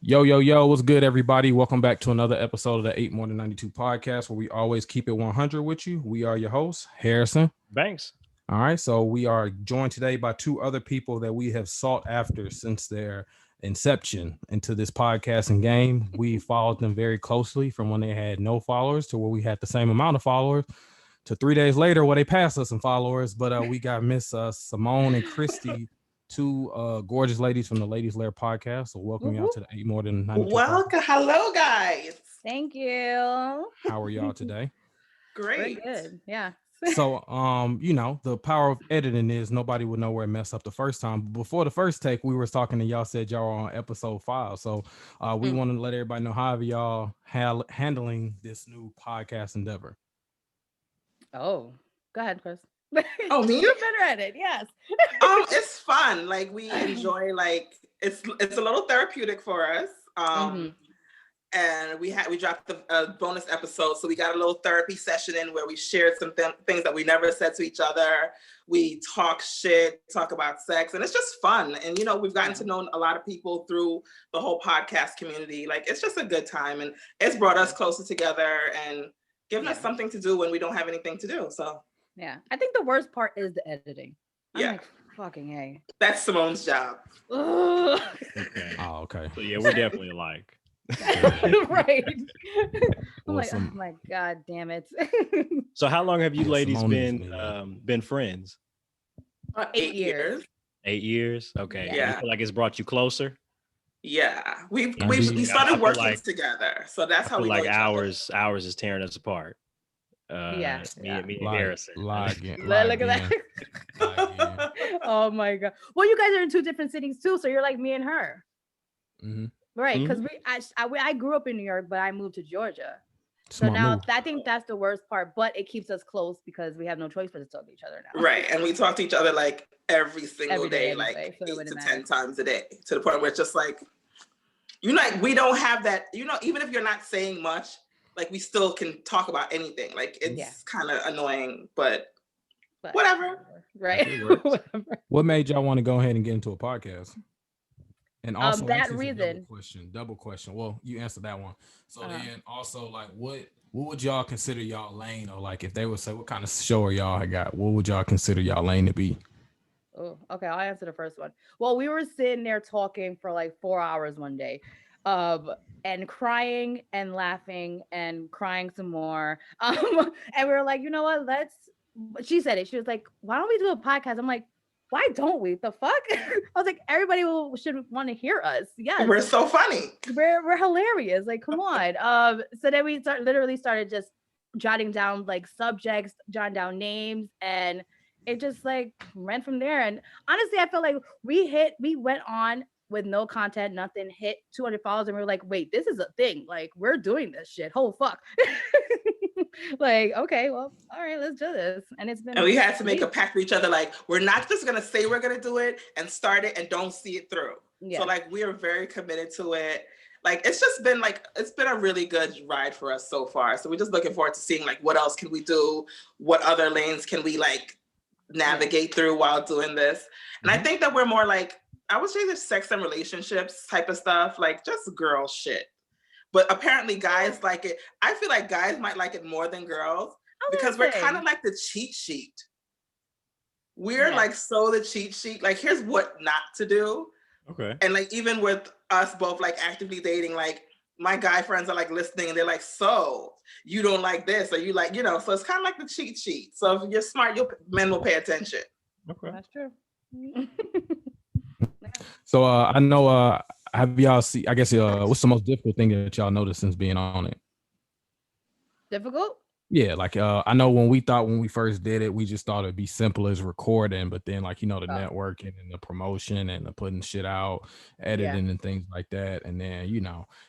Yo, what's good, everybody? Welcome back to another episode of the 8MoreThan92 podcast, where we always keep it 100 with you. We are your hosts, Harrison. Banks. All right, so we are joined today by two other people that we have sought after since their inception into this podcasting game. We followed them very closely from when they had no followers to where we had the same amount of followers to 3 days later where they passed us in followers. But we got Miss Simone and Christie, two gorgeous ladies from the Ladies Lair podcast. So welcome y'all to the 8MoreThan92 Welcome. Hello, guys. Thank you. How are y'all today? Great. Very good. Yeah. So, the power of editing is nobody would know where it messed up the first time. But before the first take, we were talking and y'all said y'all were on episode 5. So we want to let everybody know how y'all handling this new podcast endeavor. Oh, go ahead, Chris. Oh, me? You're better at it. Yes. It's fun. Like we enjoy. Like it's a little therapeutic for us. And we dropped a bonus episode, so we got a little therapy session in where we shared some things that we never said to each other. We talk shit, talk about sex, and it's just fun. And we've gotten to know a lot of people through the whole podcast community. Like it's just a good time, and it's brought us closer together and given us something to do when we don't have anything to do. So yeah, I think the worst part is the editing. Yeah. I'm like, fucking hey. That's Simone's job. Okay. Oh, okay. So yeah, we're definitely alike. Right. I'm like, Awesome. oh my god, damn it. So how long have you ladies Simone been friends? 8 years. 8 years. Okay. Yeah. You feel like it's brought you closer. Yeah, we Indeed. started I working feel like- together, so that's how I we feel like know each other. hours is tearing us apart. Yeah. Me and Harrison. Lie again. Look at that. Oh my god. Well, you guys are in two different cities too, so you're like me and her. Mm-hmm. Right, because I grew up in New York, but I moved to Georgia. So Smart now move. I think that's the worst part, but it keeps us close because we have no choice but to talk to each other now. Right, and we talk to each other like every single Every day, day, like anyway, so it 8 wouldn't to matter. 10 times a day, to the point where it's just like, we don't have that, even if you're not saying much, like we still can talk about anything. Like it's kind of annoying, but whatever. Right. Whatever. What made y'all want to go ahead and get into a podcast? And also that this is a reason. double question. Well, you answered that one. So then also like what would y'all consider y'all lane, or like if they would say what kind of show are y'all got, what would y'all consider y'all lane to be? Oh, okay. I'll answer the first one. Well, we were sitting there talking for like 4 hours one day, and crying and laughing and crying some more. And we were like, you know what? She said it. She was like, why don't we do a podcast? I'm like, why don't we? The fuck? I was like, everybody should want to hear us. Yeah, We're so funny. We're hilarious. Like, come on. So then we literally started just jotting down like subjects, jotting down names, and it just like ran from there. And honestly, I feel like we went on with no content, nothing, hit 200 followers, and we were like, wait, this is a thing. Like, we're doing this shit. Oh fuck. Like, okay, well, all right, let's do this. And it's been. And we had to make a pact with each other. Like, we're not just gonna say we're gonna do it and start it and don't see it through. Yeah. So like, we are very committed to it. Like, it's been a really good ride for us so far. So we're just looking forward to seeing like what else can we do, what other lanes can we like navigate through while doing this. And I think that we're more like, I would say, the sex and relationships type of stuff, like just girl shit. But apparently guys like it. I feel like guys might like it more than girls because we're kind of like the cheat sheet. We're like the cheat sheet. Like, here's what not to do. Okay. And like, even with us both like actively dating, like my guy friends are like listening and they're like, so you don't like this, or you like, so it's kind of like the cheat sheet. So if you're smart, men will pay attention. Okay. That's true. So I know have y'all see, I guess what's the most difficult thing that y'all noticed since being on it? Difficult? Yeah, like I know when we first did it, we just thought it'd be simple as recording, but then like the networking and the promotion and the putting shit out, editing and things like that, and then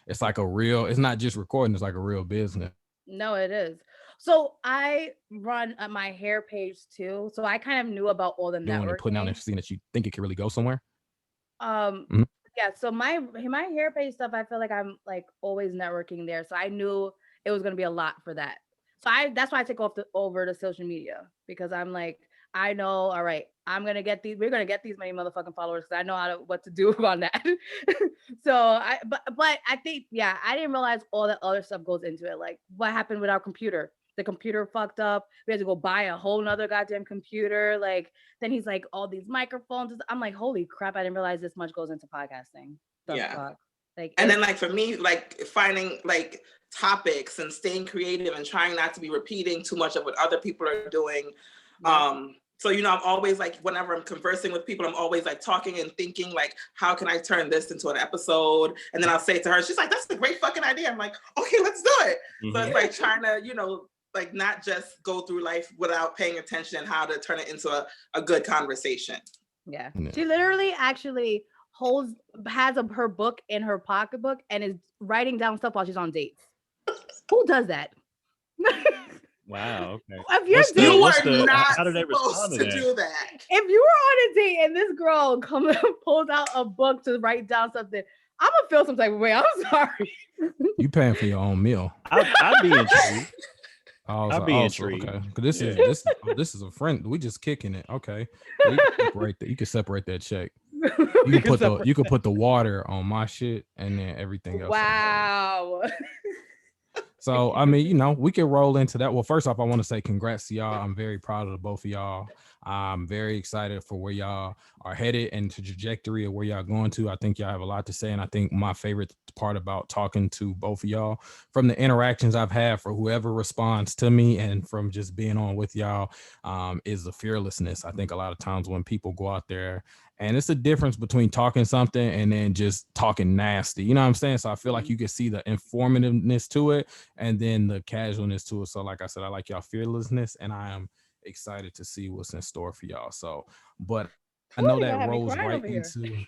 it's like it's not just recording, it's like a real business. No, it is. So I run my hair page too, so I kind of knew about all the networking. And putting out and seeing that you think it could really go somewhere. Yeah, so my hair page stuff, I feel like I'm like always networking there, so I knew it was gonna be a lot for that. So that's why I take over to social media, because I'm like, I know, all right, we're gonna get these many motherfucking followers because I know what to do on that. So but I think, yeah, I didn't realize all the other stuff goes into it. Like what happened with our computer? The computer fucked up. We had to go buy a whole nother goddamn computer. Like then he's like, all these microphones. I'm like, holy crap, I didn't realize this much goes into podcasting. The fuck? Like, and then like for me, like finding like topics and staying creative and trying not to be repeating too much of what other people are doing. So, you know, I'm always like, whenever I'm conversing with people, I'm always like talking and thinking like, how can I turn this into an episode? And then I'll say to her, she's like, that's a great fucking idea. I'm like, okay, let's do it. So it's like trying to, you know, like not just go through life without paying attention and how to turn it into a good conversation. Yeah. She literally actually has her book in her pocketbook and is writing down stuff while she's on dates. Who does that? Wow. Okay. If you're not supposed to do that. If you were on a date and this girl pulls out a book to write down something, I'm gonna feel some type of way. I'm sorry. You paying for your own meal. I'd be intrigued. I'd be intrigued. Okay, because this is a friend. We just kicking it. Okay, you can separate that check. You can put the water on my shit and then everything else. Wow. So, I mean, you know, we can roll into that. Well, first off, I want to say congrats to y'all. I'm very proud of the both of y'all. I'm very excited for where y'all are headed and the trajectory of where y'all going to. I think y'all have a lot to say. And I think my favorite part about talking to both of y'all from the interactions I've had for whoever responds to me and from just being on with y'all is the fearlessness. I think a lot of times when people go out there, and it's the difference between talking something and then just talking nasty. You know what I'm saying? So I feel like you can see the informativeness to it and then the casualness to it. So like I said, I like y'all fearlessness and I am excited to see what's in store for y'all. So, but I know that rolls right into,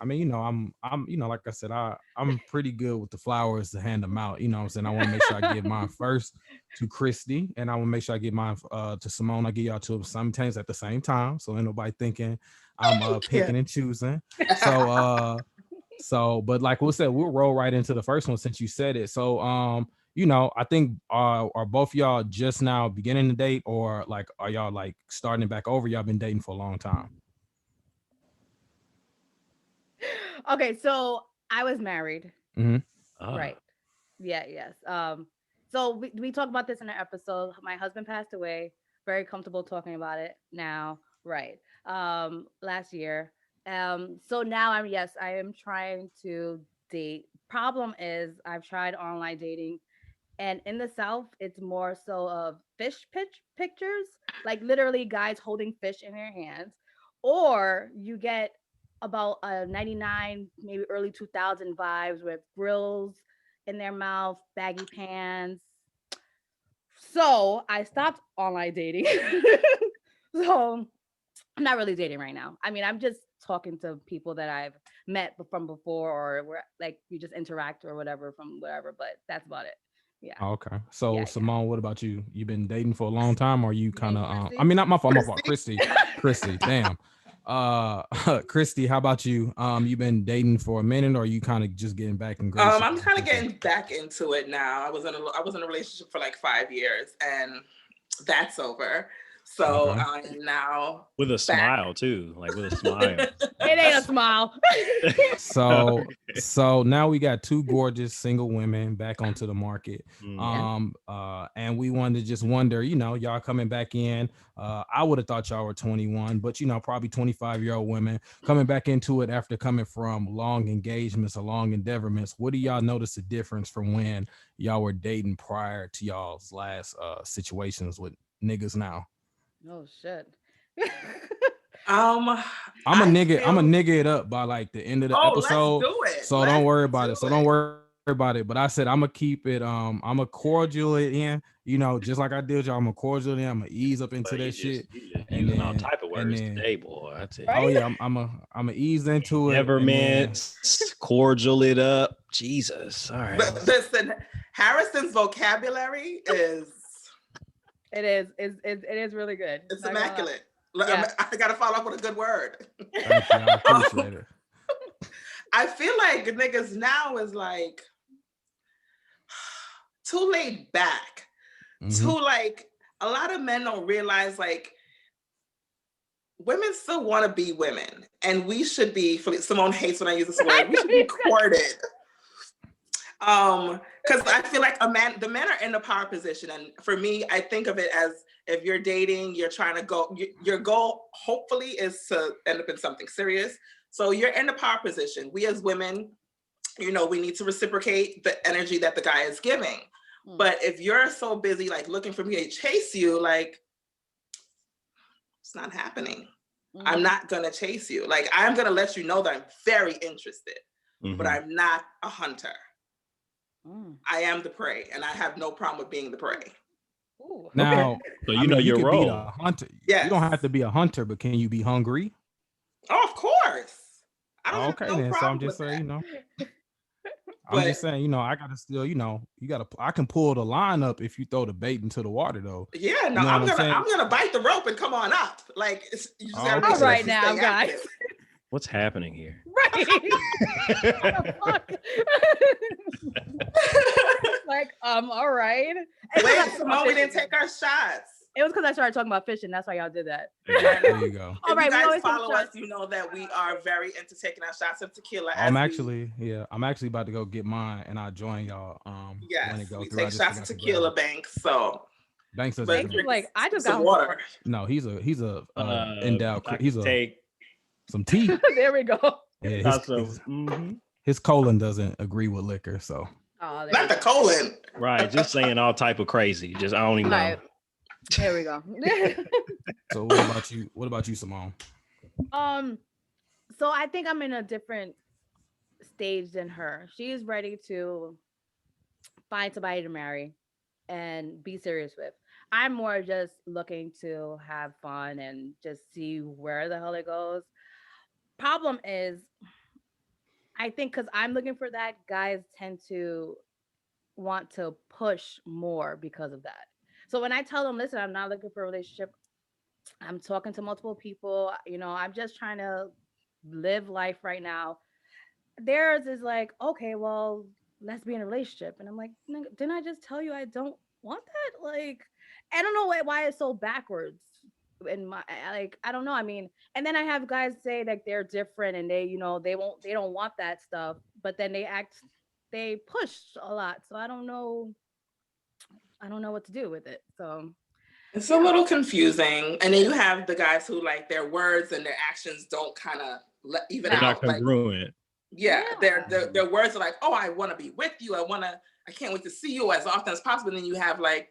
I mean, you know, I'm, you know, like I said, I'm pretty good with the flowers to hand them out. You know what I'm saying? I want to make sure I give mine first to Christy and I want to make sure I give mine to Simone. I give y'all to them sometimes at the same time. So ain't nobody thinking I'm picking and choosing. So, but like we said, we'll roll right into the first one since you said it. So, you know, I think are both y'all just now beginning to date or like, are y'all like starting back over? Y'all been dating for a long time. Okay, so I was married. Right. Yeah, yes. So we talked about this in an episode. My husband passed away. Very comfortable talking about it now. Right. Last year. So now I am trying to date. Problem is I've tried online dating and in the South, it's more so of fish pictures, like literally guys holding fish in their hands, or you get about 99, maybe early 2000 vibes with grills in their mouth, baggy pants. So I stopped online dating. So I'm not really dating right now. I mean, I'm just talking to people that I've met from before or where like we just interact or whatever from whatever, but that's about it. Yeah. Okay. So Simone, what about you? You been dating for a long time or you kind of I mean not my fault, Christy. Damn. Christy, how about you? You been dating for a minute or you kind of just getting back in grace? I'm kind of getting back into it now. I was in a relationship for like 5 years and that's over. So I'm now with a smile too, like with a smile. It ain't a smile. So now we got two gorgeous single women back onto the market. And we wanted to just wonder, you know, y'all coming back in. I would have thought y'all were 21, but you know, probably 25-year-old women coming back into it after coming from long engagements or long endeavorments. What do y'all notice the difference from when y'all were dating prior to y'all's last situations with niggas now? Oh shit. I'm a nigga it up by like the end of the episode. Let's do it. So don't worry about it. So don't worry about it. But I said I'm gonna keep it. I'm gonna cordial it in. You know, just like I did y'all. I'm gonna cordial it in. I'm gonna ease up into that shit. And using all type of words today, boy. I tell you. Oh yeah, I'm a ease into it. Never meant cordial it up. Jesus. All right. But listen, Harrison's vocabulary is. It is really good. It's immaculate. I gotta follow up with a good word. Thank you, I appreciate it. I feel like niggas now is like too laid back. Too like a lot of men don't realize like women still want to be women, and we should be. Simone hates when I use this word. We should be courted. Because I feel like the men are in the power position, and for me, I think of it as if you're dating, you're trying to go. Your goal, hopefully, is to end up in something serious. So you're in the power position. We as women, we need to reciprocate the energy that the guy is giving. But if you're so busy, like looking for me to chase you, like it's not happening. I'm not gonna chase you. Like I'm gonna let you know that I'm very interested, but I'm not a hunter. I am the prey, and I have no problem with being the prey. Ooh. Now, so your could role. be a hunter. Yes. You don't have to be a hunter, but can you be hungry? Oh, of course. I don't have no then. So I'm problem just with saying, that. I'm just saying, I gotta still, I can pull the line up if you throw the bait into the water, though. Yeah, no, I'm gonna bite the rope and come on up. Like you just gotta all right now, guys. Active. What's happening here? Right. What the fuck? Like, all right. Wait, Simone, we didn't take our shots. It was because I started talking about fishing. That's why y'all did that. There you go. All right, you guys follow us, you know that we are very into taking our shots of tequila. I'm actually about to go get mine, and I'll join y'all. Yes, when it goes we through. take shots of tequila, Banks. So Banks does like I just got some water. No, he's a endowed. He's take some tea. There we go. Yeah, his colon doesn't agree with liquor, so. Oh, not the colon. Right, just saying all type of crazy. Just I don't even know. There we go. So what about you? What about you, Simone? So I think I'm in a different stage than her. She's ready to find somebody to marry and be serious with. I'm more just looking to have fun and just see where the hell it goes. Problem is, I think because I'm looking for that, guys tend to want to push more because of that. So when I tell them, listen, I'm not looking for a relationship. I'm talking to multiple people. I'm just trying to live life right now. Theirs is like, okay, well, let's be in a relationship. And I'm like, didn't I just tell you I don't want that? Like, I don't know why it's so backwards. In my I don't know. I mean, and then I have guys say like they're different and they don't want that stuff, but then they push a lot. So I don't know what to do with it. So it's a little confusing. And then you have the guys who like their words and their actions don't kind of even They're out. not congruent. Yeah, their words are like, oh, I want to be with you. I can't wait to see you as often as possible. And then you have like,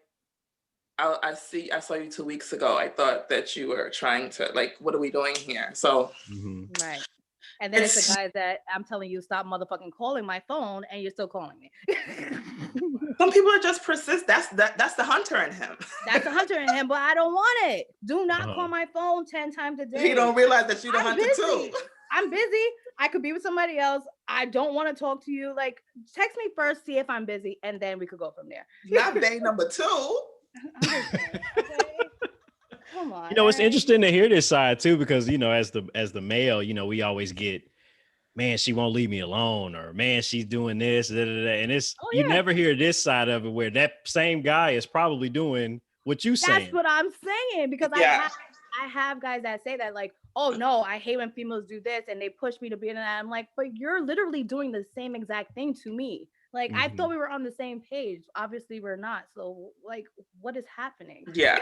I saw you 2 weeks ago. I thought that you were trying to like, what are we doing here? So right. And then it's the guys that I'm telling you, stop motherfucking calling my phone, and you're still calling me. Some people are just persist. That's the hunter in him. That's the hunter in him, but I don't want it. Do not call my phone 10 times a day. He don't realize that you're the hunter too. I'm busy. I could be with somebody else. I don't want to talk to you. Like, text me first, see if I'm busy, and then we could go from there. Not day number 2. Come on. It's interesting to hear this side too, because as the male, we always get, man, she won't leave me alone, or man, she's doing this, and it's you never hear this side of it where that same guy is probably doing what you saying. That's what I'm saying, because I have guys that say that, like, oh no, I hate when females do this and they push me to be in that. I'm like, but you're literally doing the same exact thing to me. Like, I thought we were on the same page. Obviously, we're not. So, like, what is happening? Yeah.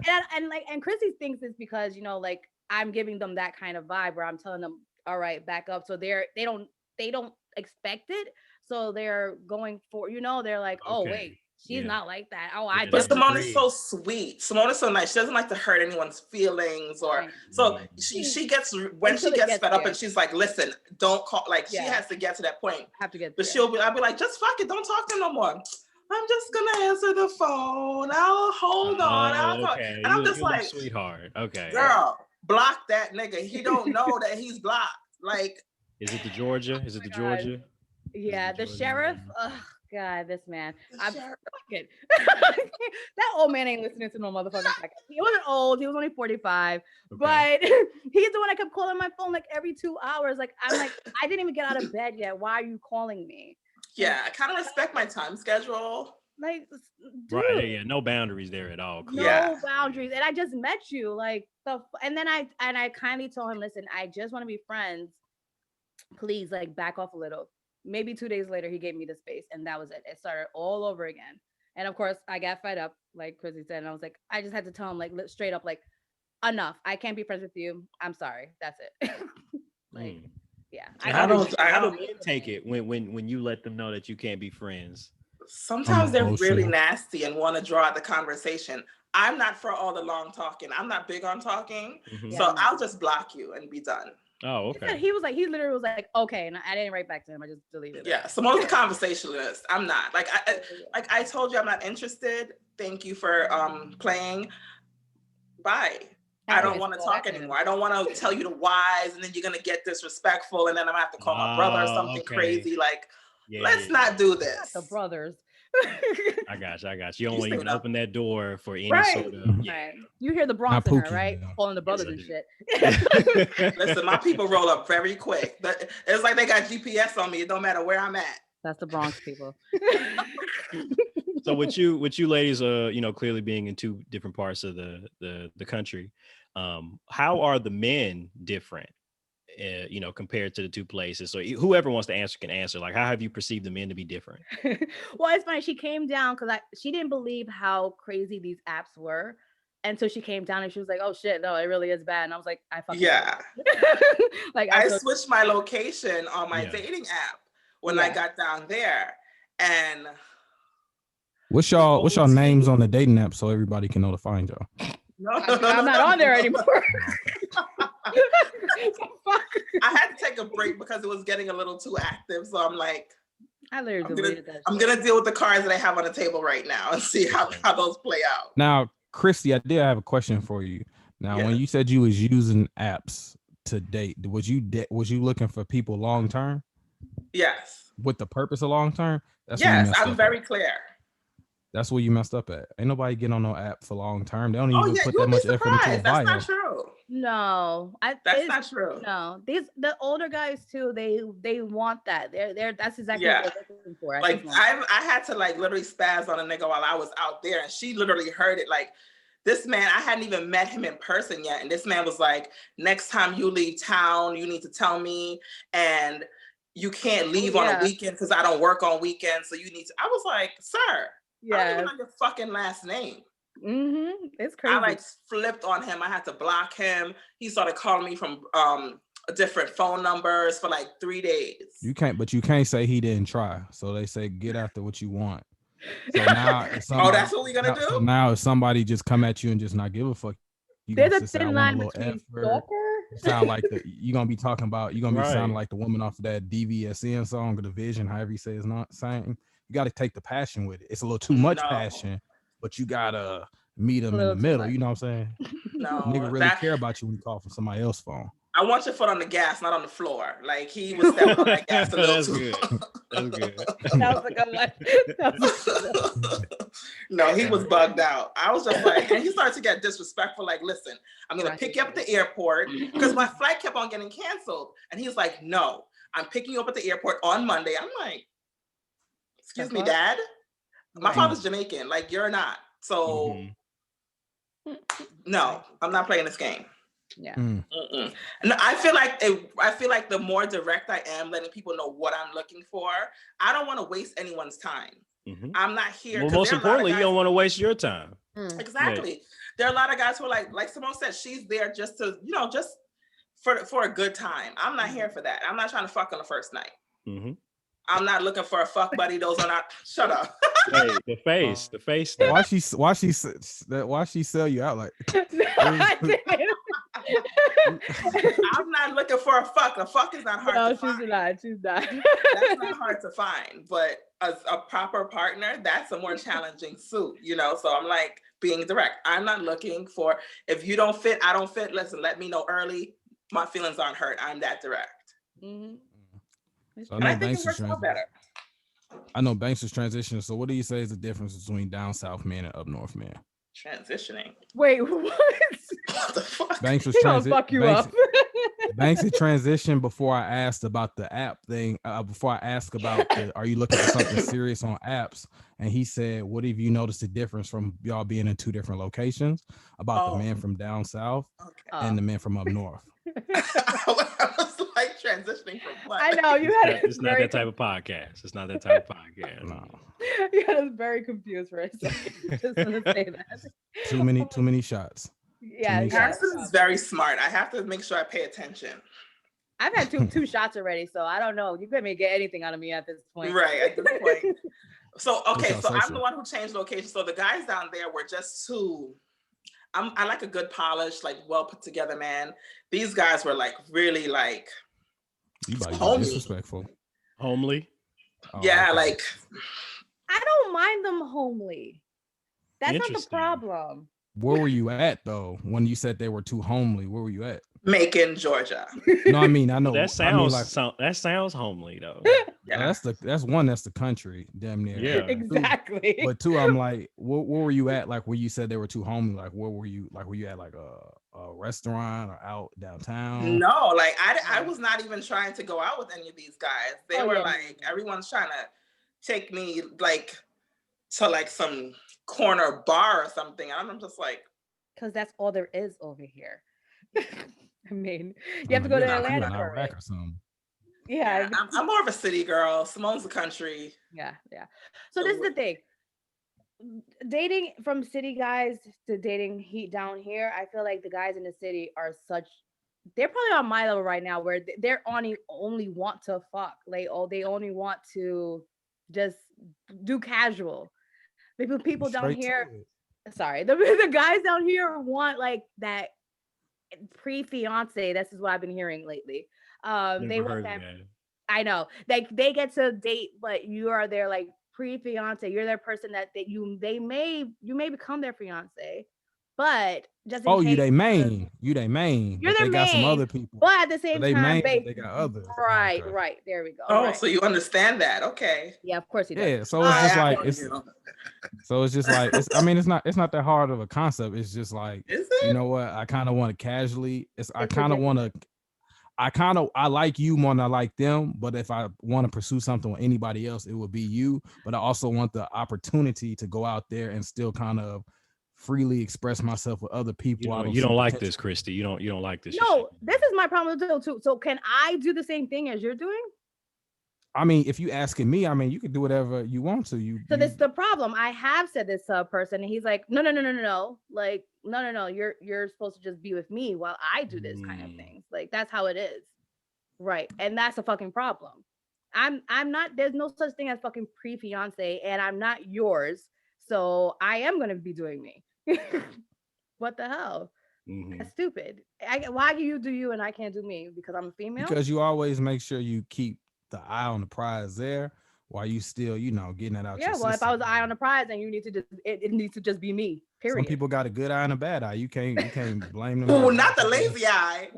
And Chrissy thinks it's because, like, I'm giving them that kind of vibe where I'm telling them, all right, back up. So they don't expect it. So they're going for, they're like, oh, wait, she's not like that. Oh, But Simone is so sweet. Simone is so nice. She doesn't like to hurt anyone's feelings, or so she gets when she gets fed up and she's like, listen, don't call. Like she has to get to that point. Have to get. But I'll be like, just fuck it, don't talk to her no more. I'm just gonna answer the phone. I'll hold on. I'll talk. And I'm just like, sweetheart. Okay, girl, block that nigga. He don't know that he's blocked. Like, is it the Georgia? Is it the Georgia? Yeah, the Georgia sheriff. Oh God, this man. I'm fucking. That old man ain't listening to no motherfucking second. He wasn't old. He was only 45. Okay. But he's the one that kept calling my phone like every 2 hours. Like, I'm like, I didn't even get out of bed yet. Why are you calling me? Yeah, I kind of respect my time schedule. Like, dude, right? Yeah, no boundaries there at all. No boundaries. And I just met you, like and then I kindly told him, listen, I just want to be friends. Please, like, back off a little. Maybe 2 days later, he gave me the space, and that was it. It started all over again. And of course, I got fed up, like Chrissy said, and I was like, I just had to tell him, like, straight up, like, enough. I can't be friends with you. I'm sorry. That's it. Like, yeah. How do men take it when you let them know that you can't be friends? Sometimes they're really nasty and want to draw out the conversation. I'm not for all the long talking. I'm not big on talking. So I'll just block you and be done. Oh, okay. He literally was like, okay, and I didn't write back to him. I just deleted it. Yeah, Simone's a conversationalist. I'm not. Like I told you, I'm not interested. Thank you for playing. Bye. I don't want to talk anymore. I don't want to tell you the whys, and then you're gonna get disrespectful, and then I'm gonna have to call my brother or something crazy. Like, let's not do this. Not the brothers. I got you. You don't want to even open that door for any sort of. Right. You hear the Bronx in her, right? Calling the brothers and shit. Listen, my people roll up very quick. It's like they got GPS on me. It don't matter where I'm at. That's the Bronx people. So with you ladies, clearly being in two different parts of the country, how are the men different? Compared to the two places. So whoever wants to answer can answer. Like, how have you perceived the men to be different? Well, it's funny. She came down because she didn't believe how crazy these apps were. And so she came down and she was like, oh shit, no, it really is bad. And I was like, I switched my location on my dating app when I got down there. And what's y'all names on the dating app so everybody can know to find y'all? No, I'm not on there anymore. I had to take a break because it was getting a little too active. So I'm like, I literally deleted that. I'm gonna deal with the cards that I have on the table right now and see how those play out. Now, Christy, I did have a question for you. Now, when you said you was using apps to date, was you looking for people long term? Yes. With the purpose of long term? Yes, I'm very clear. That's where you messed up at. Ain't nobody getting on no app for long term. They don't even put that much effort into a bio. That's not true. No, that's not true. No, the older guys too. They want that. That's exactly what they're looking for. Like I had to like literally spaz on a nigga while I was out there, and she literally heard it. Like, this man, I hadn't even met him in person yet, and this man was like, "Next time you leave town, you need to tell me, and you can't leave on a weekend because I don't work on weekends. So you need to." I was like, "Sir." I don't even know your fucking last name. It's crazy. I like flipped on him. I had to block him. He started calling me from different phone numbers for like 3 days. You can't say he didn't try. So they say get after what you want. So now that's what we're gonna do? So now if somebody just come at you and just not give a fuck, there's a thin line between stalker. Sound like you're gonna be talking about, you're gonna be sounding like the woman off of that DVSN song, or the Vision, however you say it's not saying. You got to take the passion with it. It's a little too much passion, but you gotta meet them in the middle. You know what I'm saying? No, nigga really care about you when you call from somebody else's phone. I want your foot on the gas, not on the floor. Like, he was stepping on that gas a little too. That's good. That was a good one. No, he was bugged out. I was just like, and he started to get disrespectful. Like, listen, I'm gonna pick you up at the airport because my flight kept on getting canceled. And he's like, no, I'm picking you up at the airport on Monday. I'm like, excuse me, Dad. My father's Jamaican. Like, you're not. So, no, I'm not playing this game. Yeah. And I feel like the more direct I am, letting people know what I'm looking for, I don't want to waste anyone's time. I'm not here. Well, most importantly, you don't want to waste your time. Exactly. Yeah. There are a lot of guys who are like Simone said, she's there just to, just for a good time. I'm not here for that. I'm not trying to fuck on the first night. I'm not looking for a fuck buddy. Those are not. Shut up. Hey, the face. Why she sell you out like? I'm not looking for a fuck. A fuck is not hard to find. She's not. That's not hard to find. But as a proper partner, that's a more challenging suit, So I'm like being direct. I'm not looking for, if you don't fit, I don't fit. Listen, let me know early. My feelings aren't hurt. I'm that direct. So I think it works out better. I know Banks is transitioning. So what do you say is the difference between down south men and up north men? Transitioning. Wait, what? What the fuck? Banks was transitioning. Fuck you up. Banksy transitioned before I asked about the app thing. Before I asked about are you looking for something serious on apps? And he said, what have you noticed the difference from y'all being in two different locations about the man from down south and the man from up north? I was like transitioning from what? I know you had It's not that type of podcast. It's not that type of podcast. No. You had us very confused for a second. Just want to say that. Too many shots. Yeah, Harrison is very smart. I have to make sure I pay attention. I've had two shots already, so I don't know. You couldn't get anything out of me at this point. Right, at this point. So I'm the one who changed location. So the guys down there were just too. I like a good polished, like well put together man. These guys were like really like disrespectful. Homely. Yeah, like I don't mind them homely. That's not the problem. Where were you at though when you said they were too homely? Where were you at? Macon, Georgia. No, I know that sounds homely though. Yeah, that's the country, damn near. Yeah, exactly. But two, I'm like, where were you at? Like where you said they were too homely? Like where were you? Like were you at like a restaurant or out downtown? No, like I was not even trying to go out with any of these guys. They were like everyone's trying to take me like to like some corner bar or something. And I'm just like, because that's all there is over here. I mean, you have to go to Atlanta or something. Yeah, I'm more of a city girl. Simone's the country. Yeah. So this is the thing. Dating from city guys to dating heat down here, I feel like the guys in the city are they're probably on my level right now where they're only want to fuck. Like, they only want to just do casual. Maybe people down here, the guys down here want like that pre-fiance. This is what I've been hearing lately. They want that. I know. Like they get to date, but you are their like pre-fiance. You're their person that you may become their fiance, but just in case, you they main. You're their main. Got some other people, but at the same time, they got others. Right. There we go. Oh, right. So you understand that? Okay. Yeah, of course you do. Yeah. So it's just like So it's just like it's not that hard of a concept. It's just like, you know what? I kind of want to casually. I like you more than I like them, but if I want to pursue something with anybody else, it would be you. But I also want the opportunity to go out there and still kind of freely express myself with other people. You don't like this, Christy. You don't like this. No, this is my problem too. So can I do the same thing as you're doing? I mean, if you asking me, I mean, you can do whatever you want to. So this is the problem. I have said this to a person, and he's like, no. Like, no. You're supposed to just be with me while I do this kind of things. Like, that's how it is, right? And that's a fucking problem. I'm not. There's no such thing as fucking pre-fiance, and I'm not yours. So I am gonna be doing me. What the hell? Mm-hmm. That's stupid. Why do you and I can't do me because I'm a female? Because you always make sure you keep the eye on the prize there while you still, getting it out. Yeah, well, if I was the eye on the prize, then you need to just it needs to just be me. Period. Some people got a good eye and a bad eye. You can't blame them. Oh, not the lazy eye.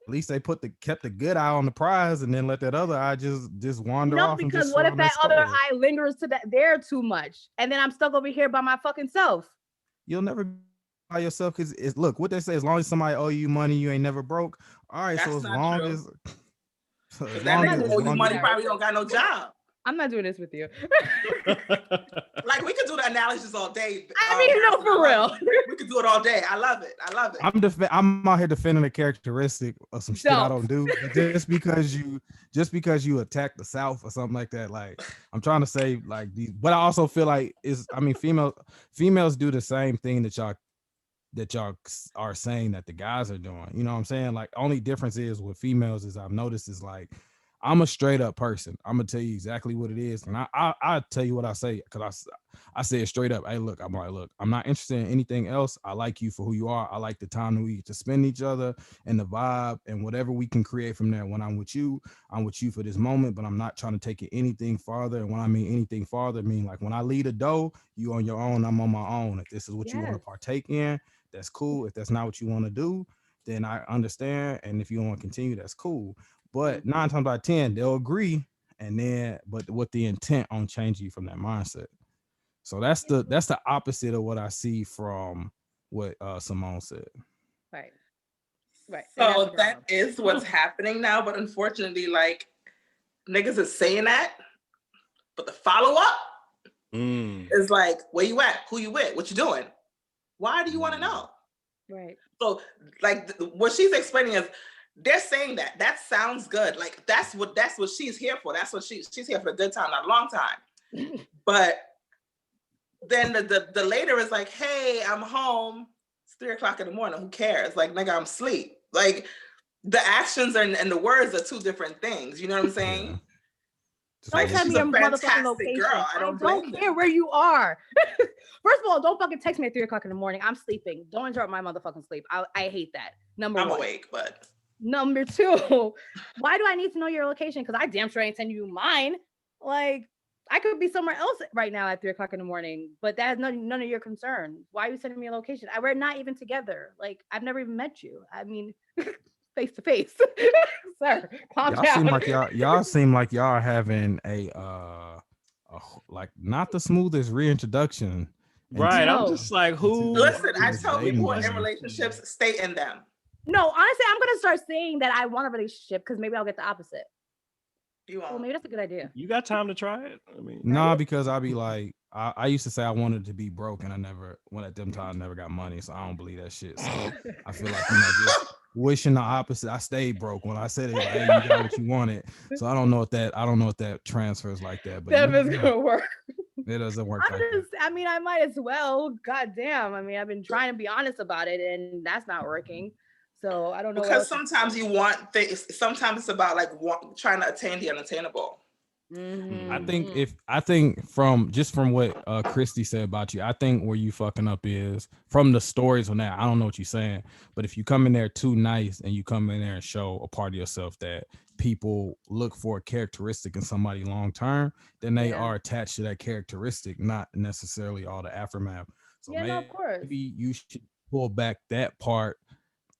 At least they kept the good eye on the prize and then let that other eye just wander off. No, because what if that other eye lingers to there too much, and then I'm stuck over here by my fucking self? You'll never be by yourself because look what they say. As long as somebody owe you money, you ain't never broke. All right, that's so as long as that nigga owe you money, probably don't got no job. I'm not doing this with you. Like we could do the analogies all day. I mean, no, for real. We could do it all day. I love it. I'm out here defending a characteristic of some shit I don't do. Just because you attack the South or something like that. Like I'm trying to say like these, but I also feel like females do the same thing that y'all are saying that the guys are doing. You know what I'm saying? Like only difference is with females is I've noticed is like I'm a straight up person. I'm gonna tell you exactly what it is, and I tell you what I say because I say it straight up. Hey, look, I'm not interested in anything else. I like you for who you are. I like the time that we get to spend each other and the vibe and whatever we can create from there. When I'm with you for this moment, but I'm not trying to take it anything farther. And when I mean anything farther, I mean like when I lead a dough, you on your own, I'm on my own. If this is what you want to partake in, that's cool. If that's not what you want to do, then I understand. And if you want to continue, that's cool. But 9 times out of 10, they'll agree, but with the intent on changing you from that mindset. So that's the opposite of what I see from what Simone said. Right. So that is what's happening now. But unfortunately, like, niggas is saying that, but the follow-up is like, where you at? Who you with? What you doing? Why do you want to know? Right. So, like, what she's explaining is, they're saying that sounds good. Like, that's what she's here for. That's what she's here for, a good time, not a long time. But then the later is like, hey, I'm home. It's 3:00 in the morning. Who cares? Like, nigga, I'm asleep. Like, the actions and the words are two different things. You know what I'm saying? Yeah. Don't tell me your motherfucking location. Girl. I don't care where you are. First of all, don't fucking text me at 3:00 in the morning. I'm sleeping. Don't interrupt my motherfucking sleep. I hate that. Number one. I'm awake, but. Number two, why do I need to know your location? Because I damn sure ain't sending you mine. Like, I could be somewhere else right now at 3:00 in the morning, but that's none of your concern. Why are you sending me a location? We're not even together. Like, I've never even met you. I mean, face to face. Sir, calm down. Y'all seem like y'all are having a like not the smoothest reintroduction. Right. I'm just like, who? Listen, I tell people who are in relationships, stay in them. No, honestly, I'm gonna start saying that I want a relationship because maybe I'll get the opposite. You won't. Well, maybe that's a good idea. You got time to try it? I mean, nah, because I'll be like, I used to say I wanted to be broke, and I never, when at them times, never got money, so I don't believe that shit. So I feel like, just wishing the opposite. I stayed broke when I said it. Like, hey, you got what you wanted. So I don't know if that transfers like that. But that is gonna work. It doesn't work like that. I mean, I might as well. God damn. I mean, I've been trying to be honest about it, and that's not working. So I don't know. Because sometimes you want things. Sometimes it's about like trying to attain the unattainable. Mm-hmm. I think from what Christy said about you, I think where you fucking up is from the stories on that. I don't know what you're saying, but if you come in there too nice and you come in there and show a part of yourself that people look for a characteristic in somebody long term, then they are attached to that characteristic, not necessarily all the aftermath. So maybe you should pull back that part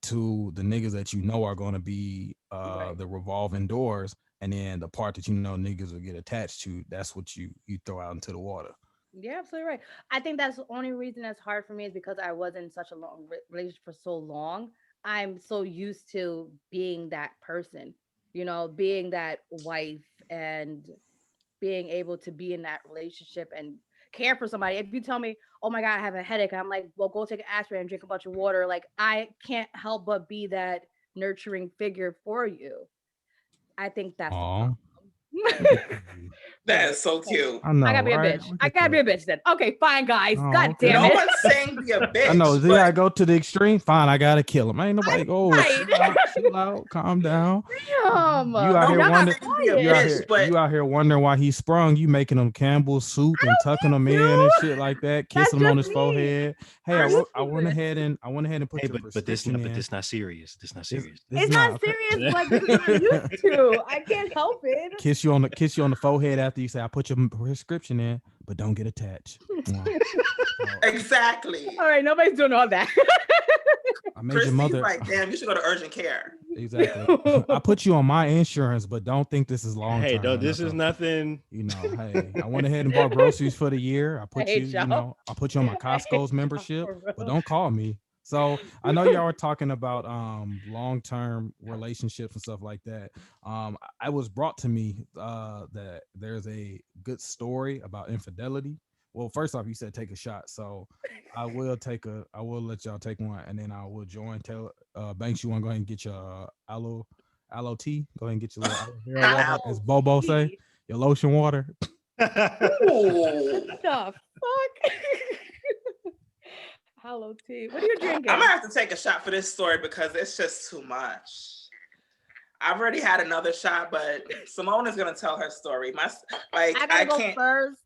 to the niggas that you know are going to be the revolving doors, and then the part that you know niggas will get attached to, that's what you throw out into the water. Yeah, absolutely right. I think that's the only reason that's hard for me is because I was in such a long relationship for so long. I'm so used to being that person, being that wife and being able to be in that relationship and care for somebody. If you tell me, oh my God, I have a headache, I'm like, well, go take an aspirin and drink a bunch of water. Like, I can't help but be that nurturing figure for you. I think that's the problem. That is so cute. I know. I gotta be a bitch. I gotta be a bitch then. Okay, fine, guys. Oh, God damn it. No one's saying be a bitch. I know. Did I go to the extreme? Fine, I gotta kill him. Ain't nobody go. Chill out, calm down. Damn. You out here wondering why he sprung. You making him Campbell's soup and tucking him in and shit like that. Kissing him on his forehead. Hey, I went ahead and put your prescription in. But this not serious. This not serious. It's not serious, but I'm used to. I can't help it. Kiss you on the forehead after you say I put your prescription in, but don't get attached. Exactly. All right, nobody's doing all that. I made your mother like, damn, you should go to urgent care. Exactly. I put you on my insurance, but don't think this is long term. Hey, no, this is nothing. Hey, I went ahead and bought groceries for the year. I put I put you on my Costco's membership, but don't call me. So I know y'all were talking about long-term relationships and stuff like that. I was brought to me that there's a good story about infidelity. Well, first off, you said take a shot, so I will let y'all take one, and then I will join. Banks, you want to go ahead and get your aloe tea? Go ahead and get your little water, as Bobo say, your lotion water. What the fuck? Aloe tea. What are you drinking? I'm gonna have to take a shot for this story because it's just too much. I've already had another shot, but Simone is gonna tell her story. I go can't. First.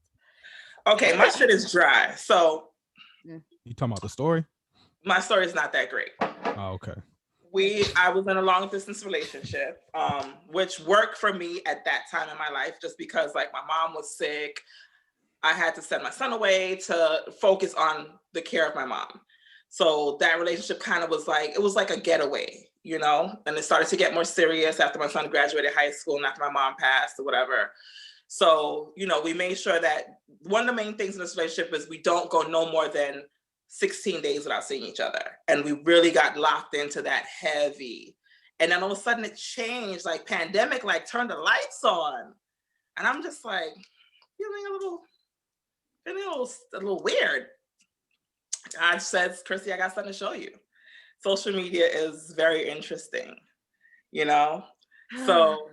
Okay, my shit is dry. So you talking about the story? My story is not that great. Oh, okay. I was in a long distance relationship, which worked for me at that time in my life, just because like my mom was sick. I had to send my son away to focus on the care of my mom. So that relationship kind of was like, it was like a getaway, and it started to get more serious after my son graduated high school and after my mom passed or whatever. So, we made sure that one of the main things in this relationship is we don't go no more than 16 days without seeing each other. And we really got locked into that heavy. And then all of a sudden it changed, like pandemic, like turned the lights on. And I'm just like, feeling a little weird. God says, Chrissy, I got something to show you. Social media is very interesting, you know? So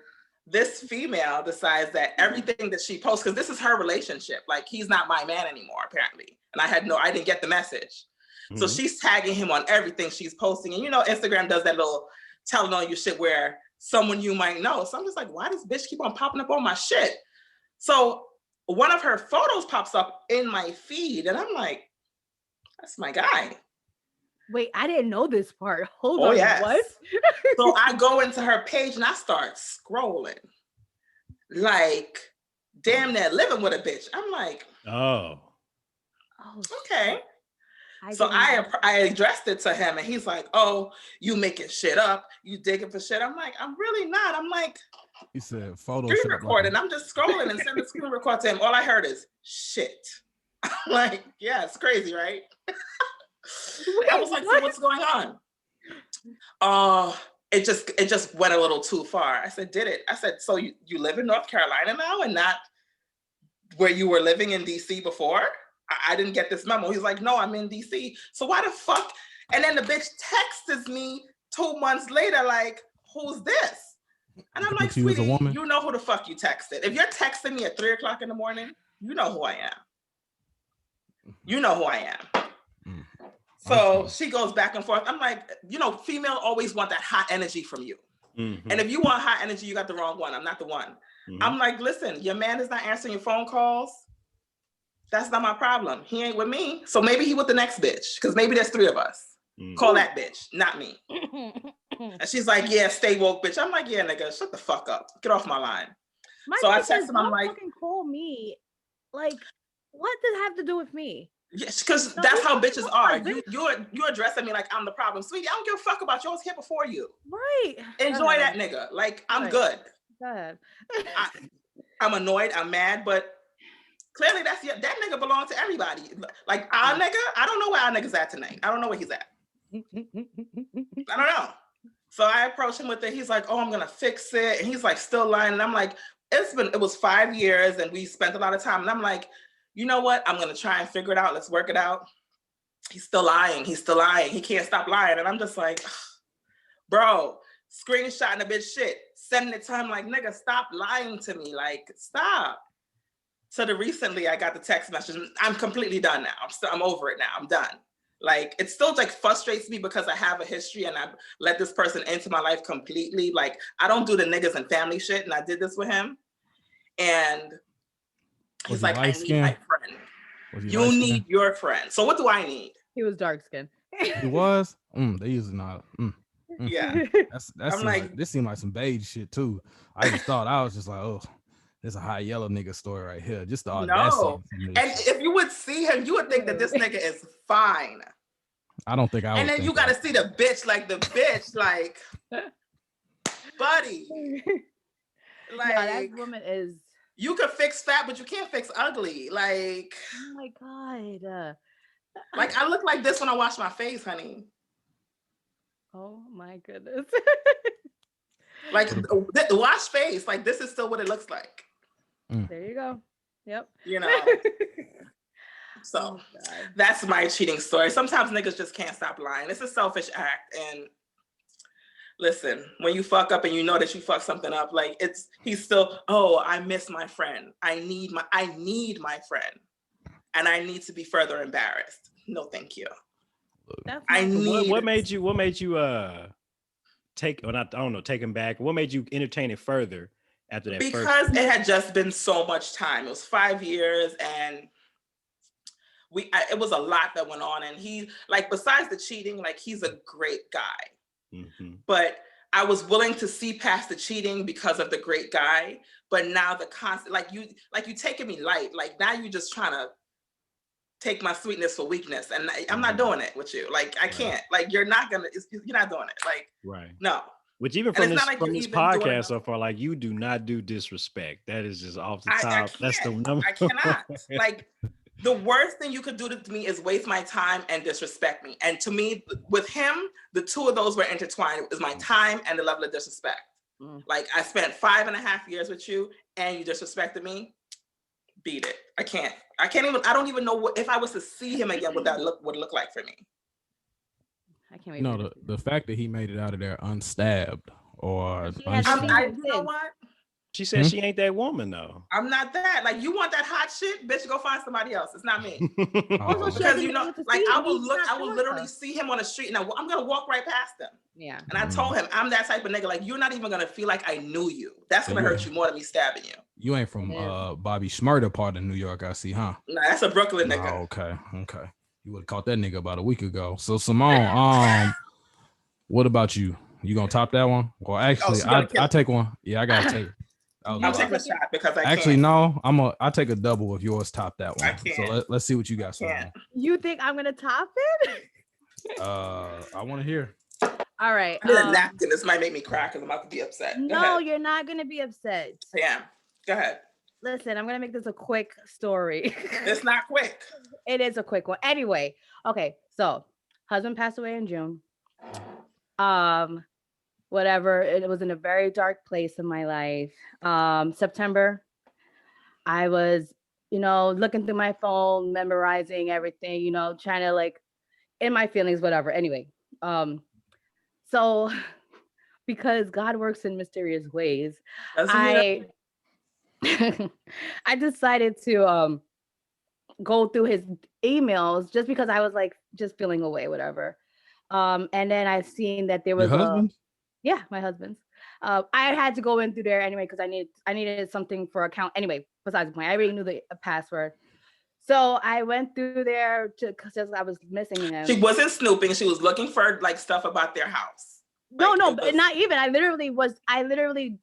this female decides that everything that she posts, because this is her relationship, like he's not my man anymore, apparently. And I didn't get the message. Mm-hmm. So she's tagging him on everything she's posting. And you know, Instagram does that little telling on you shit where someone you might know. So I'm just like, why does bitch keep on popping up on my shit? So one of her photos pops up in my feed and I'm like, that's my guy. Wait, I didn't know this part. Hold on, yes. What? So I go into her page and I start scrolling. Like, damn near living with a bitch. I'm like, oh, okay. So I addressed it to him and he's like, oh, you making shit up. You digging for shit. I'm like, I'm really not. I'm like, he said photo screen recording. I'm just scrolling and sending the screen record to him. All I heard is shit. I'm like, yeah, it's crazy, right? Wait, I was like, so what's going on? It just went a little too far. I said, did it? I said, so you live in North Carolina now and not where you were living in DC before? I didn't get this memo. He's like, no, I'm in DC. So why the fuck? And then the bitch texts me 2 months later, like, who's this? And I'm like, sweetie, you know who the fuck you texted. If you're texting me at 3:00 in the morning, you know who I am. You know who I am. So she goes back and forth. I'm like, you know, female always want that hot energy from you. Mm-hmm. And if you want hot energy, you got the wrong one. I'm not the one. Mm-hmm. I'm like, listen, your man is not answering your phone calls. That's not my problem. He ain't with me. So maybe he with the next bitch. Because maybe there's 3 of us. Mm-hmm. Call that bitch, not me. And she's like, yeah, stay woke, bitch. I'm like, yeah, nigga, shut the fuck up. Get off my line. So I text him, I'm like, fucking call me. Like, what does it have to do with me? Yes, because that's how bitches are. You're addressing me like I'm the problem. Sweetie, I don't give a fuck about you. I was here before you. Right. Enjoy that nigga. Like, I'm good. Good. I'm annoyed. I'm mad, but clearly that nigga belongs to everybody. Like, our nigga, I don't know where our nigga's at tonight. I don't know where he's at. I don't know. So I approached him with it. He's like, oh, I'm going to fix it. And he's like still lying. And I'm like, it was 5 years and we spent a lot of time. And I'm like, you know what? I'm going to try and figure it out. Let's work it out. He's still lying. He can't stop lying. And I'm just like, bro, screenshotting a bitch shit, sending it to him like, nigga, stop lying to me. Like, stop. So recently I got the text message. I'm completely done now. I'm over it now. I'm done. Like, it still like frustrates me because I have a history and I let this person into my life completely. Like, I don't do the niggas and family shit. And I did this with him. And he's like, I need my friend. You need your friend. So what do I need? He was dark skinned. He was? They usually not. Yeah. That's like, this seemed like some beige shit too. I was just like, oh, there's a high yellow nigga story right here. Just the audacity. No. And if you would see him, you would think that this nigga is fine. I don't think I would. And then you got to see the bitch, like, buddy. Like, no, that woman is. You can fix fat, but you can't fix ugly. Like, oh my God. Like, I look like this when I wash my face, honey. Oh my goodness. Like, the wash face, like, this is still what it looks like. There you go. Yep. You know. So that's my cheating story. Sometimes niggas just can't stop lying. It's a selfish act. And listen, when you fuck up and you know that you fucked something up, like, he's still, oh, I miss my friend. I need my friend. And I need to be further embarrassed. No, thank you. What made you take him back? What made you entertain it further after that? Because it had just been so much time. It was 5 years and it was a lot that went on. And he, like, besides the cheating, like, he's a great guy. Mm-hmm. But I was willing to see past the cheating because of the great guy. But now the constant, like you taking me light. Like, now you just trying to take my sweetness for weakness. And I'm not doing it with you. Like, I can't. Like, you're not doing it. Like, right. No. Which even from this podcast so far, like, you do not do disrespect. That is just off the top. That's the number. I cannot. Like, The worst thing you could do to me is waste my time and disrespect me. And to me, with him, the two of those were intertwined. It was my time and the level of disrespect. Like, I spent 5.5 years with you and you disrespected me. Beat it. I don't even know if I was to see him again, what that would look like for me. I can't wait. No, the fact that he made it out of there unstabbed or you know what? She said she ain't that woman though. I'm not that. Like, you want that hot shit, bitch? Go find somebody else. It's not me. Also, because like I will literally see him on the street, and I'm gonna walk right past him. Yeah. And I told him I'm that type of nigga. Like, you're not even gonna feel like I knew you. That's gonna hurt you more than me stabbing you. You ain't from Bobby Shmurda part of New York, I see, huh? Nah, that's a Brooklyn nigga. Oh, okay. You would have caught that nigga about a week ago. So Simone, what about you? You gonna top that one? Well, actually, I take one. Yeah, I gotta take it. I'll take a shot because I actually can't. No. I'll take a double if yours top that one. I can't. So let's see what you got. You think I'm gonna top it? I want to hear. All right. Napkin. This might make me cry because I'm about to be upset. No, you're not gonna be upset. Yeah. Go ahead. Listen, I'm gonna make this a quick story. It's not quick. It is a quick one. Anyway, okay. So, husband passed away in June. Whatever. It was in a very dark place in my life. September, I was, looking through my phone, memorizing everything, trying to like in my feelings, whatever. Anyway, so because God works in mysterious ways, I decided to go through his emails just because I was like just feeling away, whatever. And then I seen that there was yeah, my husband's. I had to go in through there anyway because I needed something for account. Anyway, besides the point, I already knew the password. So I went through there because I was missing him. She wasn't snooping. She was looking for like stuff about their house. Like, no, not even. I literally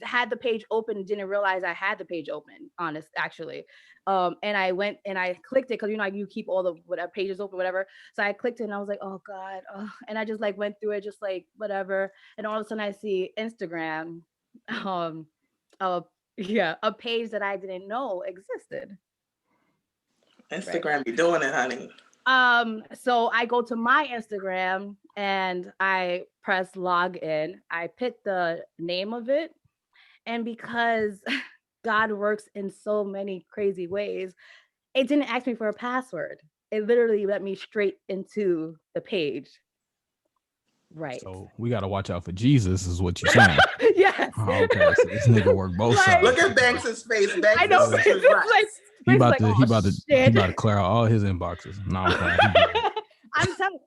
had the page open and didn't realize I had the page open, actually. And I went and I clicked it because you keep all the whatever pages open, whatever. So I clicked it and I was like, oh God. And I just like went through it just like whatever. And all of a sudden I see Instagram, a page that I didn't know existed. Instagram be doing it, honey. So I go to my Instagram and I press log in. I pick the name of it. And because God works in so many crazy ways, it didn't ask me for a password. It literally let me straight into the page. Right. So we got to watch out for Jesus is what you're saying. Yes. Oh, okay. So this nigga work both sides. Look at Banks's face. I know. He about to clear out all his inboxes. No,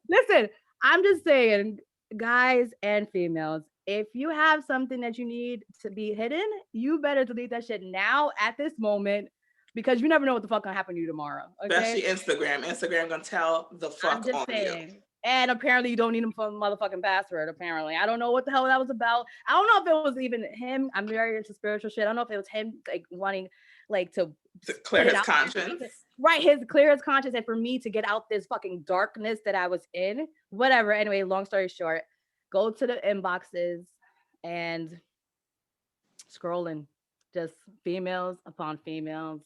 listen, I'm just saying, guys and females, if you have something that you need to be hidden, you better delete that shit now at this moment because you never know what the fuck gonna happen to you tomorrow. Okay? Especially Instagram. Instagram gonna tell the fuck on you. And apparently you don't need him for the motherfucking password, apparently. I don't know what the hell that was about. I don't know if it was even him. I'm very into spiritual shit. I don't know if it was him like wanting like to clear his conscience. Right, clear his conscience and for me to get out this fucking darkness that I was in. Whatever. Anyway, long story short, go to the inboxes and scrolling. Just females upon females,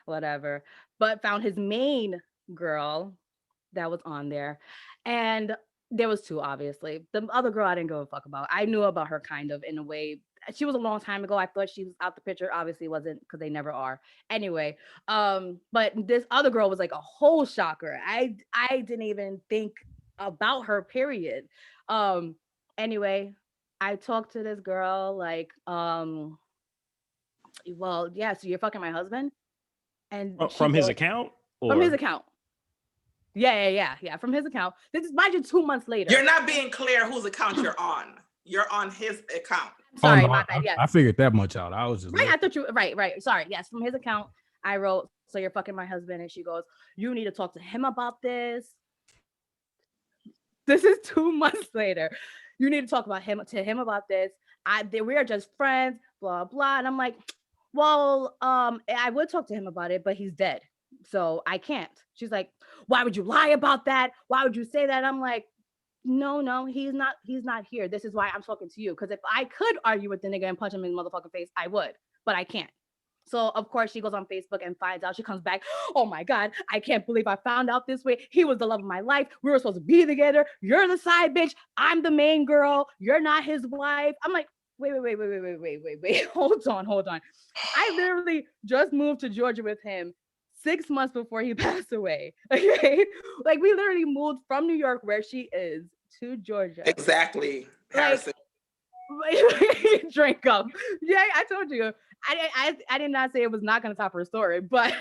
whatever. But found his main girl that was on there. And there was two, obviously. The other girl I didn't give a fuck about. I knew about her kind of in a way. She was a long time ago. I thought she was out the picture. Obviously wasn't because they never are. Anyway, but this other girl was like a whole shocker. I didn't even think about her, period. Anyway, I talked to this girl like, well, yeah, so you're fucking my husband? And from his account? Or? From his account. Yeah. From his account. This is, mind you, 2 months later. You're not being clear whose account you're on. You're on his account. Sorry, my bad. Yeah, I figured that much out. I was just right. I thought you right. Sorry. Yes, from his account, I wrote, "So you're fucking my husband," and she goes, "You need to talk to him about this." This is 2 months later. You need to talk about him about this. We are just friends. Blah blah. And I'm like, well, I would talk to him about it, but he's dead, so I can't. She's like, why would you lie about that? Why would you say that? I'm like, no, he's not here. This is why I'm talking to you. Because if I could argue with the nigga and punch him in the motherfucking face, I would, but I can't. So of course she goes on Facebook and finds out. She comes back. Oh my God, I can't believe I found out this way. He was the love of my life. We were supposed to be together. You're the side bitch. I'm the main girl. You're not his wife. I'm like, wait. Hold on. I literally just moved to Georgia with him 6 months before he passed away. Okay. Like we literally moved from New York, where she is, to Georgia. Exactly. Like, drink up. Yeah, I told you. I did not say it was not going to top her story, but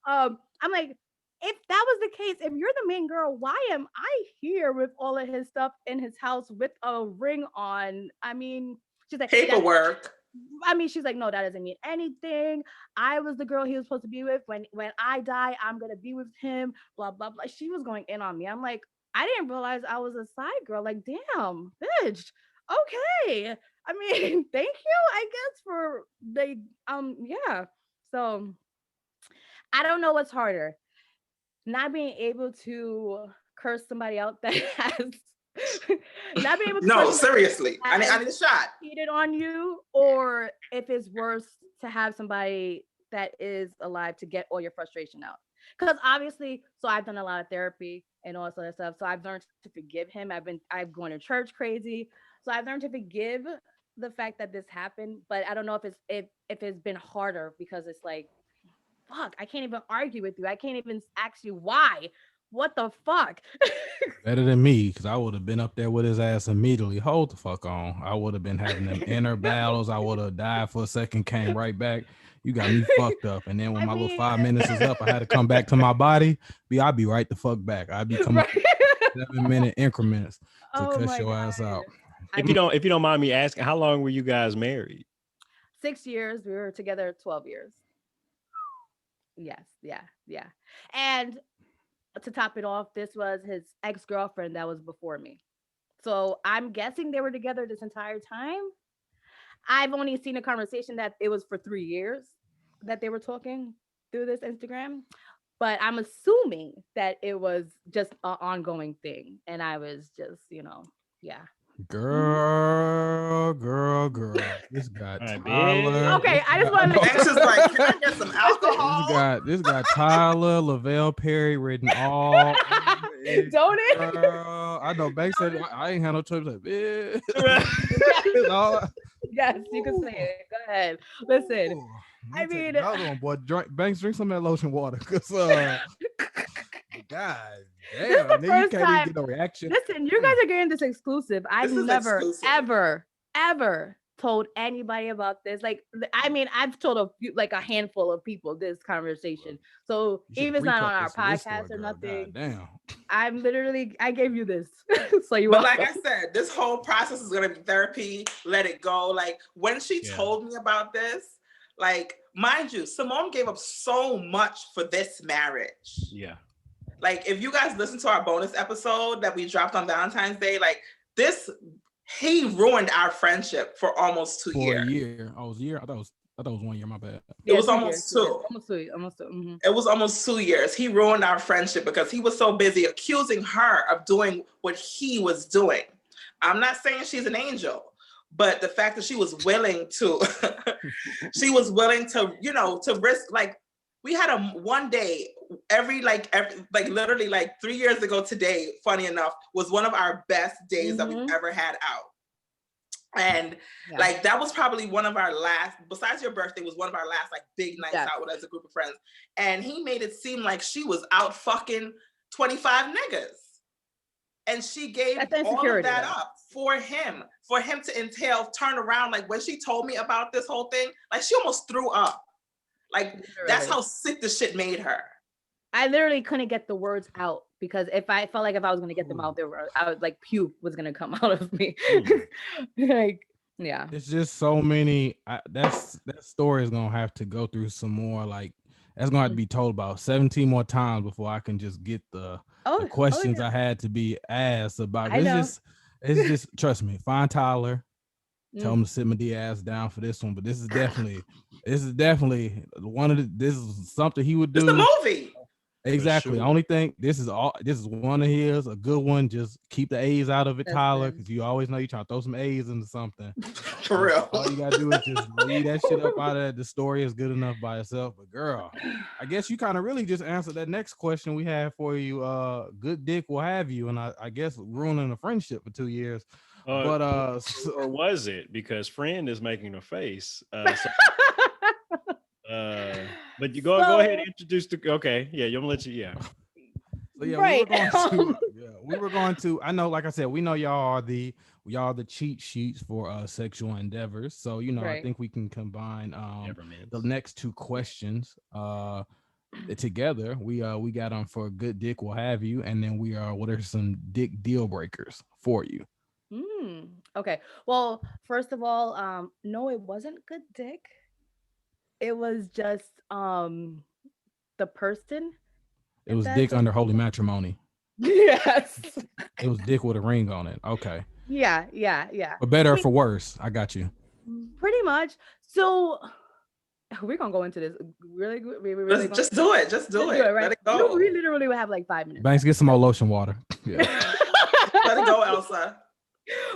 I'm like, if that was the case, if you're the main girl, why am I here with all of his stuff in his house with a ring on? I mean, she's like, paperwork. She's like, no, that doesn't mean anything. I was the girl he was supposed to be with. When I die, I'm gonna be with him. Blah blah blah. She was going in on me. I'm like, I didn't realize I was a side girl. Like, damn, bitch. Okay. I mean, thank you, I guess, for yeah. So I don't know what's harder. Not being able to curse somebody out that has not being able to no, seriously. I need a shot. Cheated on you, or if it's worse to have somebody that is alive to get all your frustration out. Because obviously, so I've done a lot of therapy and all this other stuff. So I've learned to forgive him. I've gone to church crazy. So I've learned to forgive the fact that this happened. But I don't know if it's been harder, because it's like, fuck, I can't even argue with you. I can't even ask you why. What the fuck? Better than me, because I would have been up there with his ass immediately. Hold the fuck on. I would have been having them inner battles. I would have died for a second, came right back. You got me fucked up. And then when my little 5 minutes is up, I had to come back to my body. I'd be right the fuck back. I'd be coming 7-minute increments to cuss your ass out. If you don't mind me asking, how long were you guys married? 6 years. We were together 12 years. Yes. Yeah. And to top it off, this was his ex-girlfriend that was before me. So I'm guessing they were together this entire time. I've only seen a conversation that it was for 3 years that they were talking through this Instagram, but I'm assuming that it was just an ongoing thing. And I was just, yeah. Girl. This got right, Tyler. Okay, I just want to make sure. Like, can I get some alcohol? This got Tyler, Lavelle Perry written all. Don't it? Girl, I know. Banks said I ain't had no choice. Like, bitch. Yes, you can say it. Go ahead. Listen. Ooh, I mean, boy, Banks, drink some of that lotion water, because God damn, this is the first you can't time. even get no reaction. Listen, you guys are getting this exclusive. I've never, ever told anybody about this. Like, I mean, I've told a handful of people this conversation. So even if it's not on our podcast or nothing, damn. I gave you this. So you. But like I said, this whole process is gonna be therapy. Let it go. Like when she told me about this, like, mind you, Simone gave up so much for this marriage. Yeah. Like, if you guys listen to our bonus episode that we dropped on Valentine's Day, like this, he ruined our friendship for almost 2 years. For a year. Oh, it was a year? I thought it was 1 year, my bad. It was almost 2. Almost two. Mm-hmm. It was almost 2 years. He ruined our friendship because he was so busy accusing her of doing what he was doing. I'm not saying she's an angel, but the fact that she was willing to, to risk, like, we had a one day every literally 3 years ago today, funny enough, was one of our best days that we've ever had out. And that was probably one of our last, besides your birthday, was one of our last big nights out with as a group of friends. And he made it seem like she was out fucking 25 niggas. And she gave all of that up for him to turn around. Like when she told me about this whole thing, like she almost threw up. Like that's how sick the shit made her. I literally couldn't get the words out because if I felt like if I was gonna get them out, I was like puke was gonna come out of me. Like, yeah. It's just so many. That story is gonna have to go through some more. Like that's gonna have to be told about 17 more times before I can just get the questions I had to be asked about. It's just trust me. Find Tyler. Tell him to sit my D ass down for this one. But this is definitely one of this is something he would do. It's a movie. Exactly. sure. I only think this is one of his, a good one. Just keep the A's out of it, Tyler, because you always know you're trying to throw some A's into something. For real. All you gotta do is just leave that shit up out of that. The story is good enough by itself. But girl, I guess you kind of really just answered that next question we had for you. Good dick will have you, and I guess ruining a friendship for 2 years. But or was it? Because friend is making a face. But you go ahead and introduce the. Okay, yeah, you're gonna let you. Yeah. So yeah, right. we were going to. I know, like I said, we know y'all are the cheat sheets for sexual endeavors. So I think we can combine the next two questions together. We got them for good dick will have you, and then what are some dick deal breakers for you? Okay. Well, first of all, no, it wasn't good dick. It was just the person. It was dick under holy matrimony. Yes. It was dick with a ring on it. Okay. Yeah. For better or for worse, I got you. Pretty much. So we're gonna go into this really. Just do it. Just do it. Right? Let it go. We literally would have like 5 minutes. Banks, get some more lotion water. Yeah. Let it go, Elsa.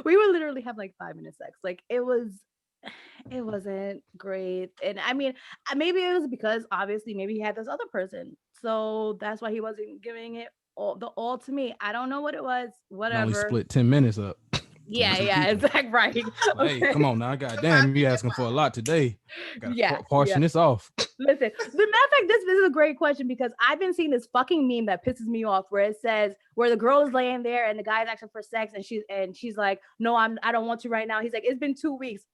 We would literally have like 5 minutes sex. Like it wasn't great. And I mean, maybe it was because obviously maybe he had this other person. So that's why he wasn't giving it all to me. I don't know what it was. Whatever. No, he split 10 minutes up. Yeah, exactly. Right. Hey, come on now. Goddamn, you asking for a lot today. Gotta portion this off. Listen, the matter of fact, this is a great question because I've been seeing this fucking meme that pisses me off where it says where the girl is laying there and the guy's asking for sex and she's like, no, I don't want to right now. He's like, it's been 2 weeks.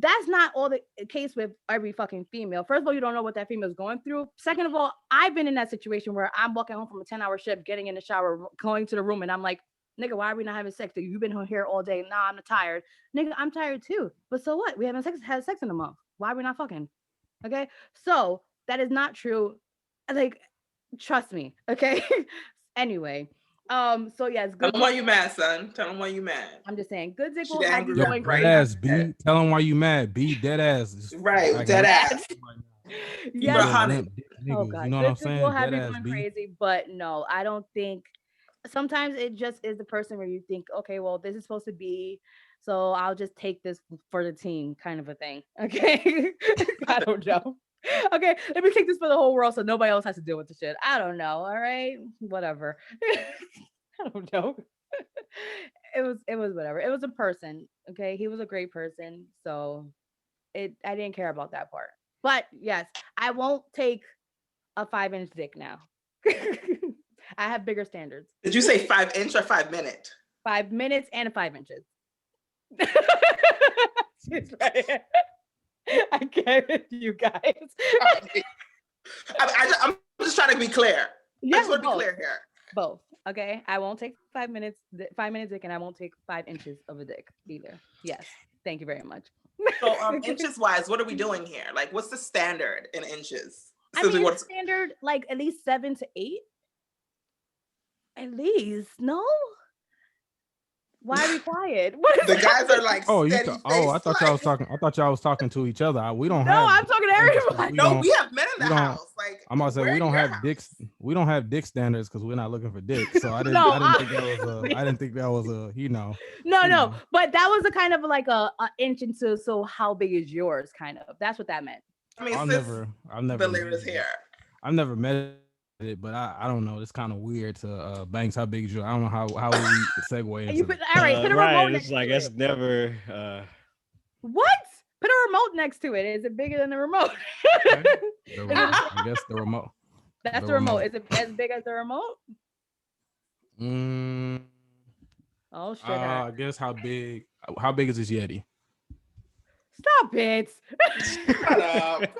That's not all the case with every fucking female. First of all, you don't know what that female is going through. Second of all, I've been in that situation where I'm walking home from a 10-hour shift, getting in the shower, going to the room, and I'm like, nigga, why are we not having sex? You've been here all day. Nah, I'm tired. Nigga, I'm tired too. But so what? We haven't had sex in a month. Why are we not fucking? Okay? So that is not true. Like, trust me. Okay? Anyway. So yes, tell them why you mad, son. Tell them why you mad. I'm just saying, good dick will have you going great. Dead ass, B. Tell them why you mad. B, dead ass. Right, like, dead ass. Yeah, honey. Oh God, you know good what I'm saying? Will have you going crazy, but no, I don't think. Sometimes it just is the person where you think, okay, well, this is supposed to be, so I'll just take this for the team, kind of a thing. Okay, I don't know. Okay, let me take this for the whole world so nobody else has to deal with the shit. I don't know. All right, whatever. I don't know. It was whatever. It was a person. Okay, he was a great person, so I didn't care about that part. But yes, I won't take a 5-inch dick now. I have bigger standards. Did you say 5-inch or 5 minute? 5 minutes and 5 inches. I get it, you guys. I'm just trying to be clear. Yeah, I just want to be clear here. Both. Okay. I won't take 5 minutes, 5 minute dick, and I won't take 5 inches of a dick either. Yes. Thank you very much. So inches wise, what are we doing here? Like, what's the standard in inches? I mean, standard like at least 7 to 8. At least, no. Why are we quiet? The guys are like, I thought y'all was talking. I thought y'all was talking to each other. We don't have. No, I'm talking to everybody. No, we have men in the house. Like, I'm about to say we don't have dicks. We don't have dick standards because we're not looking for dick. So I didn't think that was a. No. But that was a kind of like a inch into. So how big is yours? Kind of. That's what that meant. I mean, I've never. Believers here. I've never met it, but I don't know. It's kind of weird to Banks. How big is you? I don't know how we segue into. All right, put a remote. It's like that's never. What? Put a remote next to it. Is it bigger than the remote? I guess the remote. That's the remote. Is it as big as the remote? Oh shit! I guess how big? How big is this Yeti? Stop it! Shut up.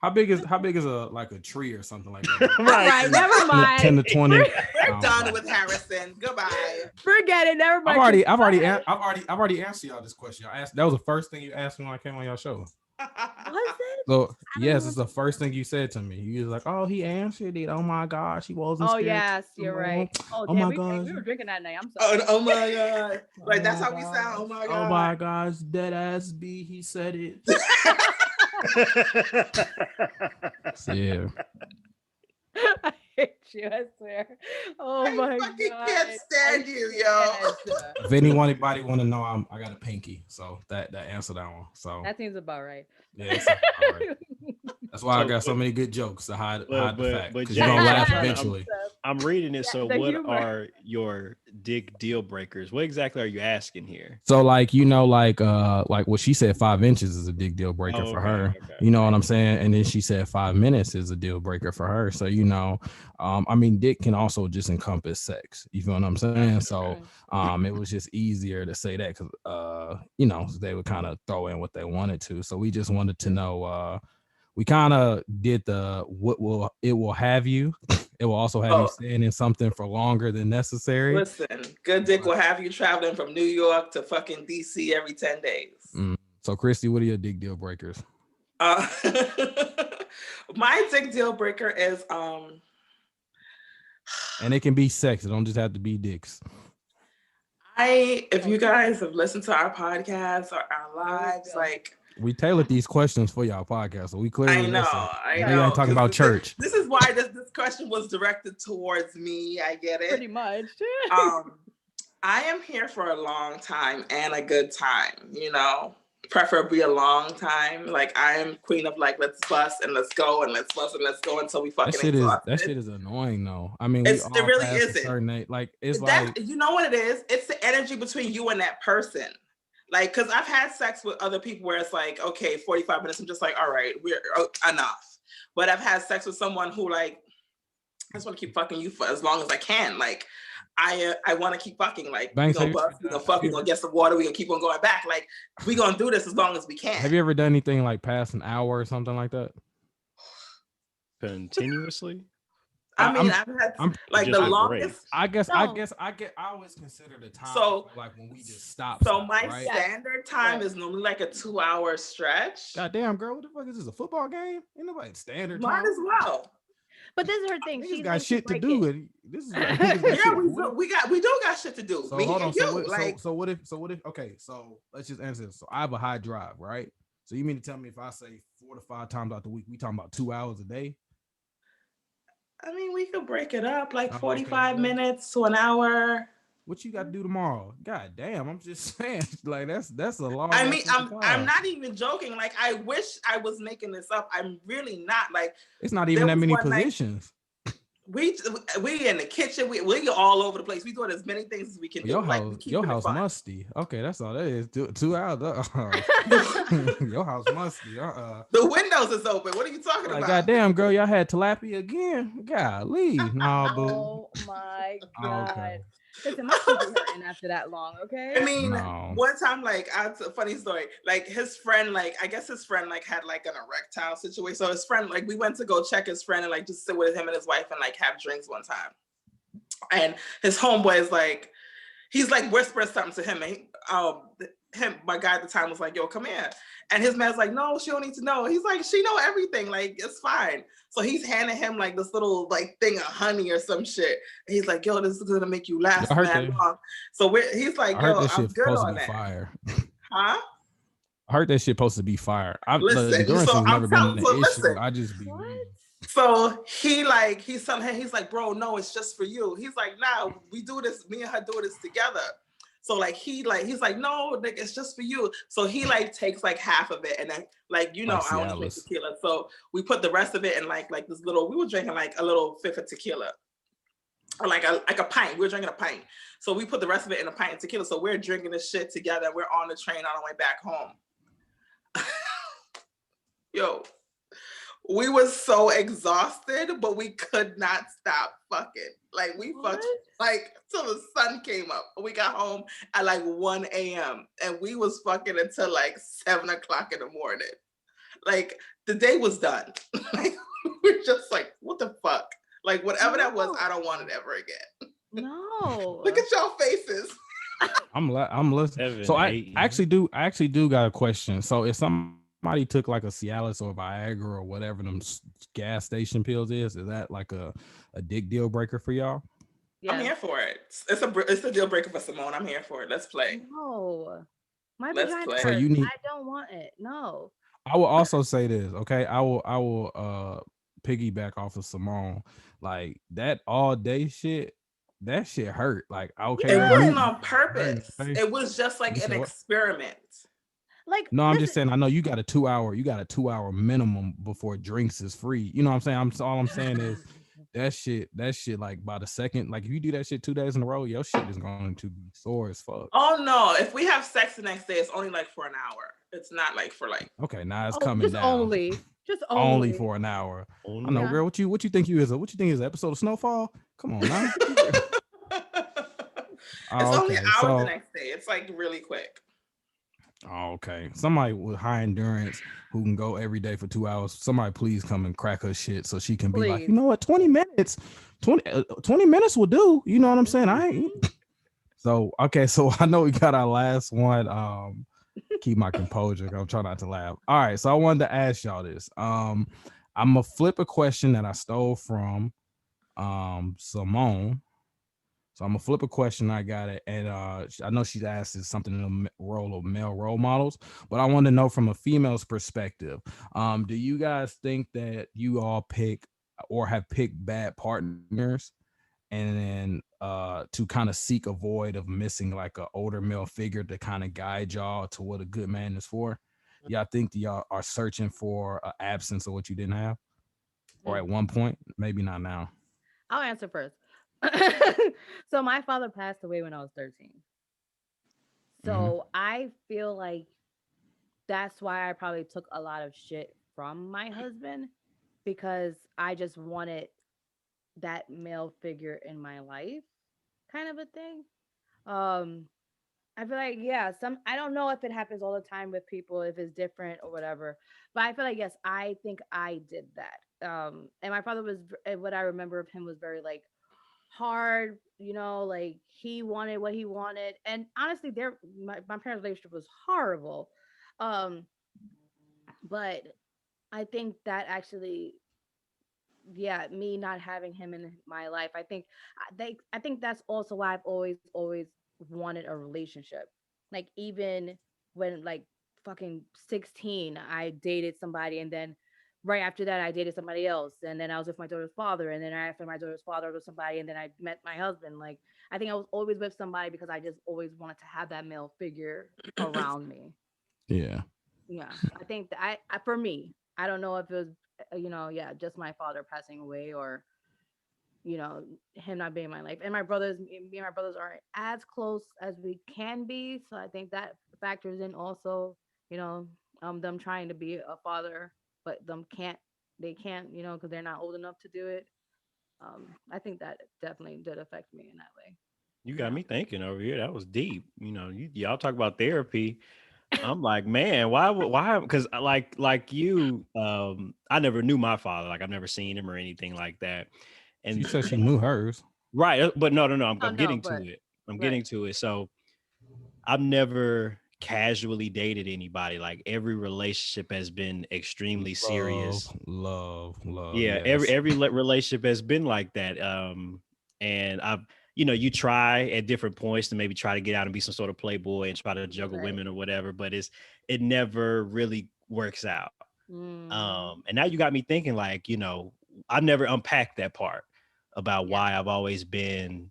How big is a like a tree or something like that? Right, never mind. 10 to 20. We're done with Harrison. Goodbye. Forget it. Never mind. I've already answered y'all this question. That was the first thing you asked me when I came on your show. Was it? So yes, it's the first thing you said to me. You was like, "Oh, he answered it. Oh my gosh, he wasn't." Oh yes, you're right. Oh my god, we were drinking that night. I'm sorry. Oh my god, like that's how we sound. Oh my god. Oh my gosh, dead ass B. He said it. Yeah. I hate you, I swear. Oh I my fucking god. can't stand you, yo. Can't. If anybody want to know, I got a pinky, so that answer that one. So That seems about right. yeah, it's all right. That's why I got so but- many good jokes to hide the fact. but Because you're gonna James, laugh I'm eventually. I'm reading it. Yeah, So the what humor. are your deal breakers? What exactly are you asking here? So like like what she said, 5 inches is a big deal breaker for her. Okay. You know what I'm saying? And then she said 5 minutes is a deal breaker for her. So I mean, dick can also just encompass sex. You feel what I'm saying? So it was just easier to say that because they would kind of throw in what they wanted to. So we just wanted to know. We kind of did it will have you. It will also have you staying in something for longer than necessary. Listen, good dick will have you traveling from New York to fucking DC every 10 days. So Christy, what are your dick deal breakers? My dick deal breaker is and it can be sex. It don't just have to be dicks. If you guys have listened to our podcast or our lives, like we tailored these questions for y'all podcast, so we clearly I know. You ain't talking about church. This is why this question was directed towards me. I get it. Pretty much. I am here for a long time and a good time, preferably a long time. Like I am queen of like, let's bust and let's go and let's bust and let's go until we fucking exhausted. That shit is annoying though. I mean, it really isn't. Like it's like, you know what it is? It's the energy between you and that person. Like, because I've had sex with other people where it's like, okay, 45 minutes. I'm just like, all right, we're enough. But I've had sex with someone who like, I just want to keep fucking you for as long as I can. Like, I want to keep fucking. Like, we're going to bust, we're going to fuck, we're going to get some water, we're going to keep on going back. Like, we're going to do this as long as we can. Have you ever done anything like past an hour or something like that? Continuously? I mean, I've had like the longest. I always consider the time. So like when we just stop. So my standard time is normally like a 2-hour stretch. God damn, girl, what the fuck is this? A football game? Ain't nobody standard time. Might as well. But this is her thing. She's got shit to do with it. This is we do got shit to do. So hold on. So what if? Okay, so let's just answer this. So I have a high drive, right? So you mean to tell me if I say 4 to 5 times out the week, we talking about 2 hours a day? I mean, we could break it up like 45 minutes to an hour. What you got to do tomorrow? God damn, I'm just saying, like that's a long. I mean, I'm not even joking. Like, I wish I was making this up. I'm really not. Like, it's not even that many positions. We in the kitchen. We all over the place. We doing as many things as we can do. Your house musty. Okay, that's all that is. 2 hours. Your house musty. The windows is open. What are you talking about? Goddamn, girl, y'all had tilapia again. Golly, no, boo. Oh my god. Okay. Listen, my feet are hurting after that long. Okay. I mean, one time, like, a funny story. Like his friend, like, I guess his friend, like, had like an erectile situation. So his friend, like, we went to go check his friend and like just sit with him and his wife and like have drinks one time. And his homeboy is like, he's like whispering something to him, and my guy at the time was like, "Yo, come here." And his man's like, "No, she don't need to know." He's like, "She know everything. Like, it's fine." So he's handing him like this little like thing of honey or some shit. And he's like, "Yo, this is gonna make you last that long." So he's like, "Yo, I'm good on that." Fire. Huh? I heard that shit supposed to be fire. Listen, I just be. So he's telling him, he's like, "Bro, no, it's just for you." He's like, "Nah, we do this. Me and her do this together." So like he's like, "No, nigga, it's just for you." So he like takes like half of it, and then like I only drink tequila, so we put the rest of it in like this little. We were drinking like a little fifth of tequila, or like a pint. We were drinking a pint, so we put the rest of it in a pint of tequila. So we're drinking this shit together. We're on the train on our way back home. Yo, we was so exhausted, but we could not stop fucking. Like we fucked like till the sun came up. We got home at like 1 a.m. and we was fucking until like 7 o'clock in the morning. Like the day was done. Like we're just like, what the fuck? Like whatever that was, I don't want it ever again. No. Look at y'all faces. I'm listening. So I actually do got a question. So if somebody took like a Cialis or Viagra or whatever them gas station pills is that like a dick deal breaker for y'all? Yeah. I'm here for it. It's a deal breaker for Simone. I'm here for it. Let's play. No, my vagina. So you need. I don't want it. No. I will also say this. Okay, I will piggyback off of Simone, like that all day shit, that shit hurt. Like, okay, it wasn't on purpose. It was just like an experiment. Like, no, I'm just saying, I know you got a 2 hour minimum before drinks is free. You know what I'm saying? All I'm saying is that shit, like by the second, like if you do that shit 2 days in a row, your shit is going to be sore as fuck. Oh no, if we have sex the next day, it's only like for an hour. It's not like for like. Okay, now it's coming down. Only for an hour. I know, girl. What you think you is? What you think is an episode of Snowfall? Come on, now. It's only an hour the next day. It's like really quick. Oh, okay. Somebody with high endurance who can go every day for 2 hours. Somebody please come and crack her shit so she can be like, you know what, 20 minutes will do. You know what I'm saying? I ain't. So, okay. So I know we got our last one. Keep my composure. I'm trying not to laugh. All right. So I wanted to ask y'all this. I'm going to flip a question that I stole from Simone. So I'm gonna flip a question. I got it, and I know she's asked is something in the role of male role models, but I want to know from a female's perspective. Do you guys think that you all pick or have picked bad partners, and then to kind of seek a void of missing like an older male figure to kind of guide y'all to what a good man is for? Y'all think that y'all are searching for an absence of what you didn't have, or at one point, maybe not now? I'll answer first. So my father passed away when I was 13. So I feel like that's why I probably took a lot of shit from my husband, because I just wanted that male figure in my life, kind of a thing. I feel like, I don't know if it happens all the time with people, if it's different or whatever, but I feel like, yes, I think I did that. And my father was, what I remember of him was very like hard, like he wanted what he wanted. And honestly, my parents' relationship was horrible. But I think that actually, me not having him in my life, I think that's also why I've always wanted a relationship. Like even when like fucking 16, I dated somebody, and then right after that I dated somebody else, and then I was with my daughter's father, and then after my daughter's father was somebody, and then I met my husband. Like I think I was always with somebody because I just always wanted to have that male figure around me. Yeah. I think that for me, I don't know if it was just my father passing away, or him not being in my life. And me and my brothers aren't as close as we can be, so I think that factors in also, them trying to be a father, but they can't, because they're not old enough to do it. I think that definitely did affect me in that way. You got me thinking over here. That was deep. Y'all talk about therapy. I'm like, man, why? Because like you, I never knew my father. Like I've never seen him or anything like that. And you said she knew hers, right? But no. I'm getting to it. Getting to it. So I've never casually dated anybody. Like every relationship has been extremely serious. Love. Yeah, yes. every relationship has been like that. And I've, you try at different points to maybe try to get out and be some sort of playboy and try to juggle women or whatever, but it never really works out. And now you got me thinking, like, I've never unpacked that part about why I've always been,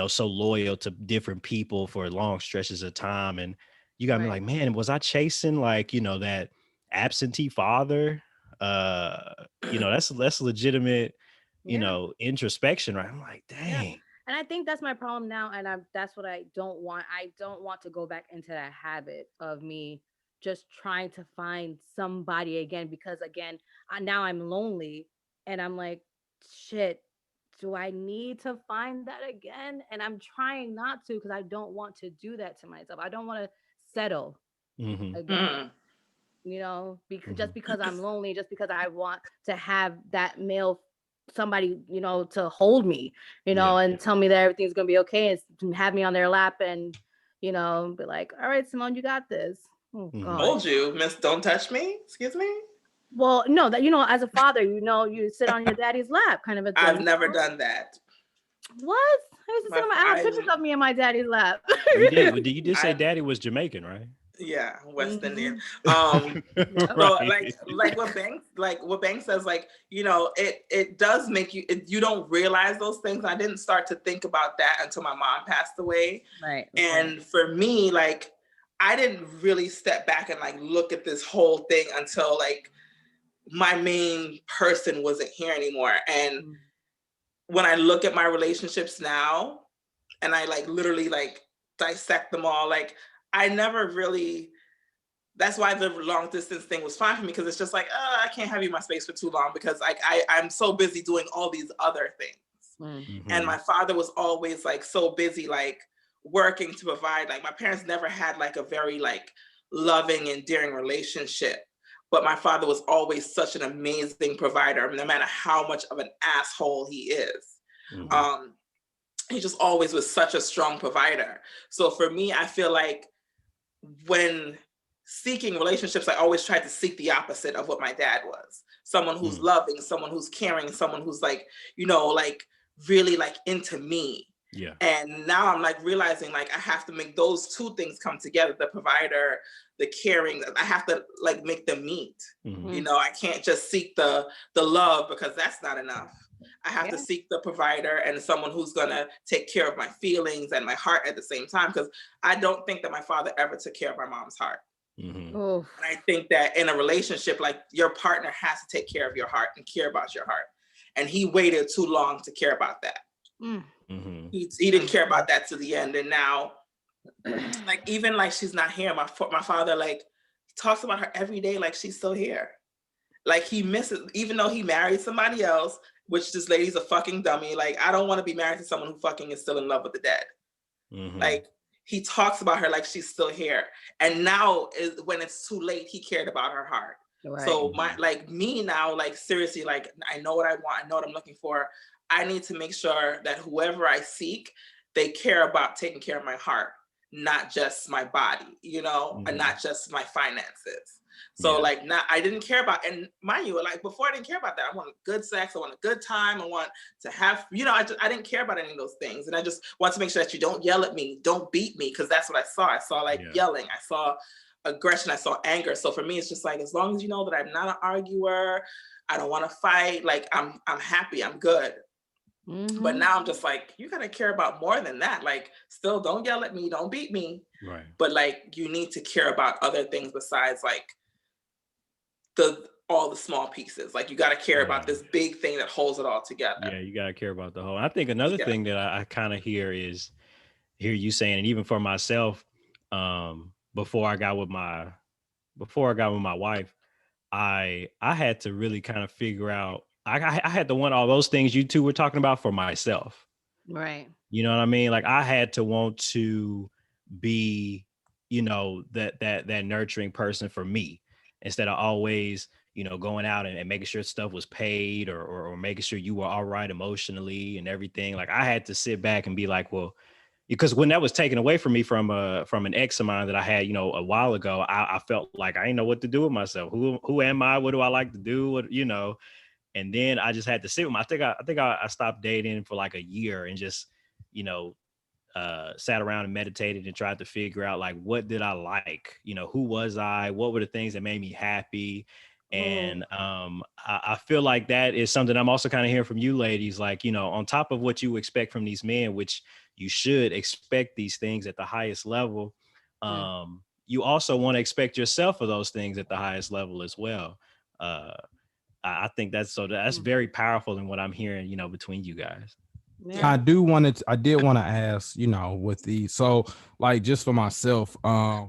so loyal to different people for long stretches of time. And you got me like, man, was I chasing like, that absentee father? That's legitimate, introspection, right? I'm like, dang. Yeah. And I think that's my problem now. And that's what I don't want. I don't want to go back into that habit of me just trying to find somebody again, because again, now I'm lonely and I'm like, shit, do I need to find that again? And I'm trying not to, because I don't want to do that to myself. I don't want to settle again, just because I'm lonely, just because I want to have that male somebody, to hold me, and tell me that everything's going to be okay, and have me on their lap and, be like, all right, Simone, you got this. Oh, God. Told you, miss, don't touch me. Excuse me. Well, no, that, as a father, you sit on your daddy's lap kind of a thing. I've never done that. What? I used to sit on my pictures of me in my daddy's lap. You did say daddy was Jamaican, right? Yeah, West Indian. Right. So what Banks says, like, you know, it does make you, you don't realize those things. I didn't start to think about that until my mom passed away. Right. And for me, like, I didn't really step back and like look at this whole thing until like my main person wasn't here anymore. And when I look at my relationships now and I like literally like dissect them all, like I never really, that's why the long distance thing was fine for me, because it's just like, I can't have you in my space for too long because like I'm so busy doing all these other things. Mm-hmm. And my father was always like so busy, like working to provide. Like my parents never had like a very like loving, endearing relationship. But my father was always such an amazing provider, no matter how much of an asshole he is. Mm-hmm. He just always was such a strong provider. So for me, I feel like when seeking relationships, I always tried to seek the opposite of what my dad was. Someone who's loving, someone who's caring, someone who's like, you know, like really like into me. Yeah. And now I'm like realizing like I have to make those two things come together, the provider, the caring. I have to like make them meet. Mm-hmm. You know, I can't just seek the love, because that's not enough. I have to seek the provider and someone who's gonna take care of my feelings and my heart at the same time, because I don't think that my father ever took care of my mom's heart. Mm-hmm. And I think that in a relationship, like your partner has to take care of your heart and care about your heart. And he waited too long to care about that. Mm-hmm. He didn't care about that to the end. And now, like, even like she's not here, my father like talks about her every day like she's still here. Like he misses, even though he married somebody else, which this lady's a fucking dummy. Like, I don't want to be married to someone who fucking is still in love with the dead. Mm-hmm. Like, he talks about her like she's still here. And now is when it's too late, he cared about her heart. Right. So me now, like seriously, like I know what I want, I know what I'm looking for. I need to make sure that whoever I seek, they care about taking care of my heart, not just my body, you know, and not just my finances. So I didn't care about, and mind you, like before I didn't care about that. I wanted good sex, I want a good time, I want to have, you know, I didn't care about any of those things. And I just want to make sure that you don't yell at me, don't beat me, because that's what I saw. I saw like yelling, I saw aggression, I saw anger. So for me, it's just like, as long as you know that I'm not an arguer, I don't want to fight, like I'm happy, I'm good. But now I'm just like, you gotta care about more than that. Like, still don't yell at me, don't beat me. Right. But like, you need to care about other things besides like all the small pieces. Like, you got to care about this big thing that holds it all together. Yeah, you got to care about the whole. I think another thing that I kind of hear you saying, and even for myself, before I got with my wife, I had to really kind of figure out. I had to want all those things you two were talking about for myself. Right. You know what I mean? Like, I had to want to be, you know, that nurturing person for me, instead of always, you know, going out and making sure stuff was paid or making sure you were all right emotionally and everything. Like, I had to sit back and be like, well, because when that was taken away from me from an ex of mine that I had, you know, a while ago, I felt like I didn't know what to do with myself. Who am I? What do I like to do? What, you know? And then I just had to sit with I think I stopped dating for like a year and just, you know, sat around and meditated and tried to figure out, like, what did I like? You know, who was I? What were the things that made me happy? And I feel like that is something I'm also kind of hearing from you ladies, like, you know, on top of what you expect from these men, which you should expect these things at the highest level. You also want to expect yourself for those things at the highest level as well. I think that's very powerful in what I'm hearing, you know, between you guys. Yeah. I did want to ask, you know, with the, so like, just for myself, I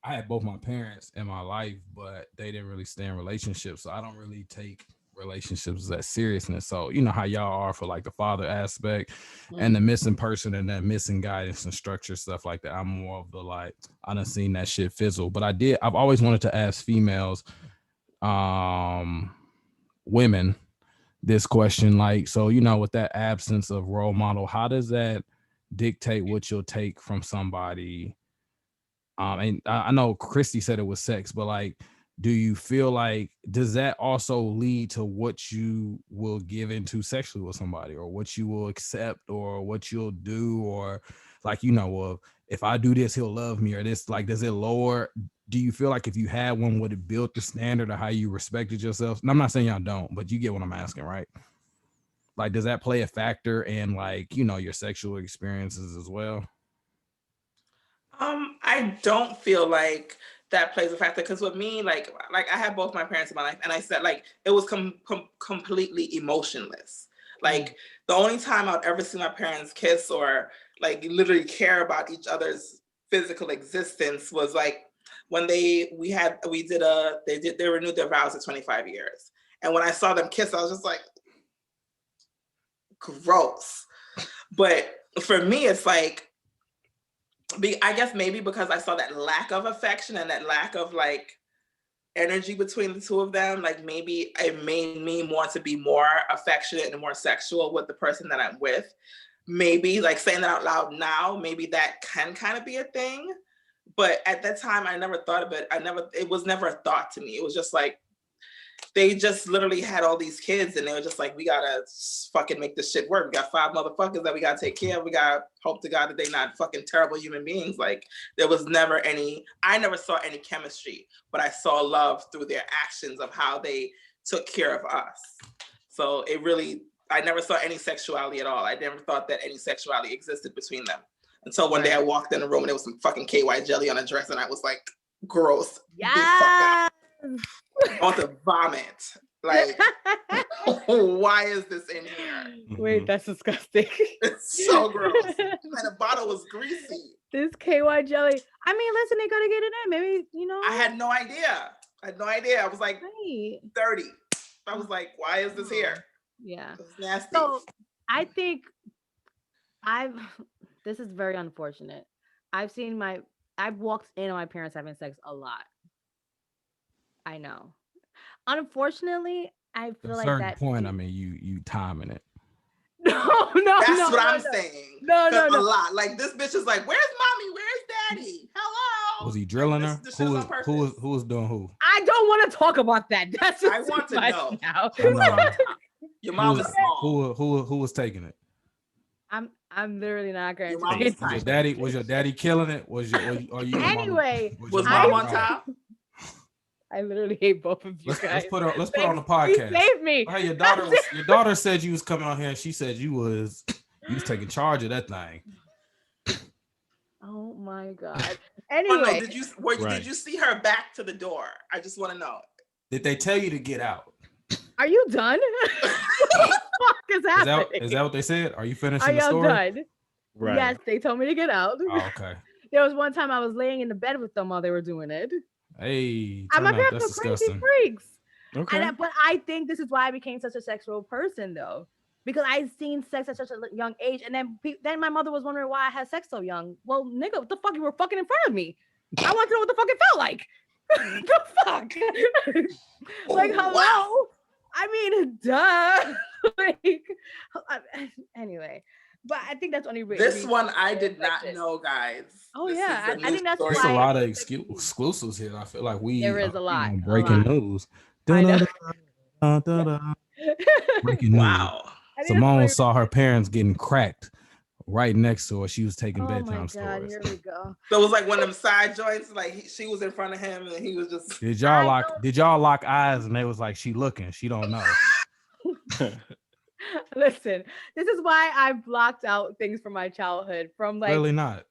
had both my parents in my life, but they didn't really stay in relationships. So I don't really take relationships that seriousness. So, you know how y'all are for like the father aspect and the missing person and that missing guidance and structure, stuff like that. I'm more of the, like, I done seen that shit fizzle, but I've always wanted to ask females, women, this question, like, so, you know, with that absence of role model, how does that dictate what you'll take from somebody? And I know Christy said it was sex, but like, do you feel like, does that also lead to what you will give into sexually with somebody, or what you will accept, or what you'll do, or like, you know, if I do this, he'll love me, or this, like, does it lower? Do you feel like if you had one, would it build the standard of how you respected yourself? And I'm not saying y'all don't, but you get what I'm asking, right? Like, does that play a factor in, like, your sexual experiences as well? I don't feel like that plays a factor, because with me, like I had both my parents in my life, and I said, like, it was completely emotionless. Like, the only time I'd ever see my parents kiss or like literally care about each other's physical existence was like when they renewed their vows at 25 years. And when I saw them kiss, I was just like, gross. But for me, it's like, I guess maybe because I saw that lack of affection and that lack of like energy between the two of them, like maybe it made me want to be more affectionate and more sexual with the person that I'm with. Maybe, like, saying that out loud now, maybe that can kind of be a thing. But at that time, I never thought of it. It was never a thought to me. It was just like, they just literally had all these kids, and they were just like, we gotta fucking make this shit work. We got 5 motherfuckers that we gotta take care of. We gotta hope to God that they're not fucking terrible human beings. Like, there was never I never saw any chemistry, but I saw love through their actions of how they took care of us. So I never saw any sexuality at all. I never thought that any sexuality existed between them until one day I walked in the room and there was some fucking KY jelly on a dress, and I was like, gross. Yeah. I want to vomit. Like, why is this in here? Wait, that's disgusting. It's so gross. And the bottle was greasy. This KY jelly. I mean, listen, they gotta get it in. Maybe, I had no idea. I was like 30. I was like, why is this here? Yeah. It's nasty. So I think this is very unfortunate. I've walked in on my parents having sex a lot. I know. Unfortunately, I feel like that. At a certain point, I mean, you timing it. No. That's what I'm saying. No. A lot. Like, this bitch is like, where's mommy? Where's daddy? Hello. Was he drilling her? Who was doing who? I don't want to talk about that. That's just I want to know. Now. Your mom is small. Who was taking it? I'm literally not going to. Was your daddy killing it? Was you? Anyway, was mom on top? I literally hate both of you guys. Let's put on the podcast. Save me. Hey, your daughter said you was coming on here, and she said you was taking charge of that thing. Oh my God. Anyway, no, did you see her back to the door? I just want to know. Did they tell you to get out? Are you done? What the fuck is happening? Is that what they said? Are you finishing the story? Are y'all done? Right. Yes, they told me to get out. Oh, okay. There was one time I was laying in the bed with them while they were doing it. Hey, my parents were crazy freaks. Okay. But I think this is why I became such a sexual person, though, because I'd seen sex at such a young age, and then my mother was wondering why I had sex so young. Well, nigga, what the fuck, you were fucking in front of me. I want to know what the fuck it felt like. The fuck? Like, hello? Wow. I mean, duh. Like, anyway. But I think that's only this one I did not know, guys. Oh, yeah. I think that's why. There's a lot of exclusives here. I feel like there is a lot. Breaking news. Breaking news. Wow. Simone saw her parents getting cracked right next to her. She was taking bedtime stories. Here we go. So it was like one of them side joints. Like, she was in front of him, and he was just. Did y'all lock eyes? And they was like, she looking. She don't know. Listen, this is why I blocked out things from my childhood. From like, clearly not.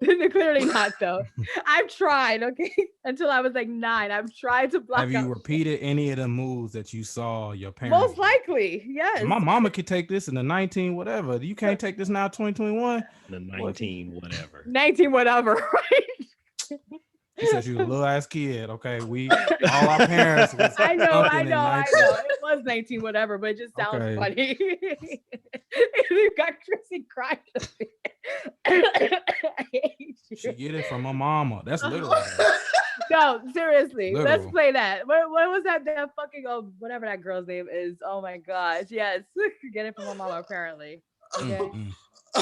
Clearly not, though. I've tried, okay, until I was like 9. I've tried to block. Have you repeated any of the moves that you saw your parents? Most likely, yes. My mama could take this in the 19 whatever. You can't take this now, 2021. The 19 whatever. 19 whatever, right? She said she was a little ass kid. Okay, all our parents. Was I know. It was 19 whatever, but it just sounds funny. You got Chrissy crying. I hate you. She get it from her mama. That's literally. No, seriously. Literal. Let's play that. What was that fucking whatever that girl's name is? Oh my gosh, yes. Get it from her mama apparently. Okay. I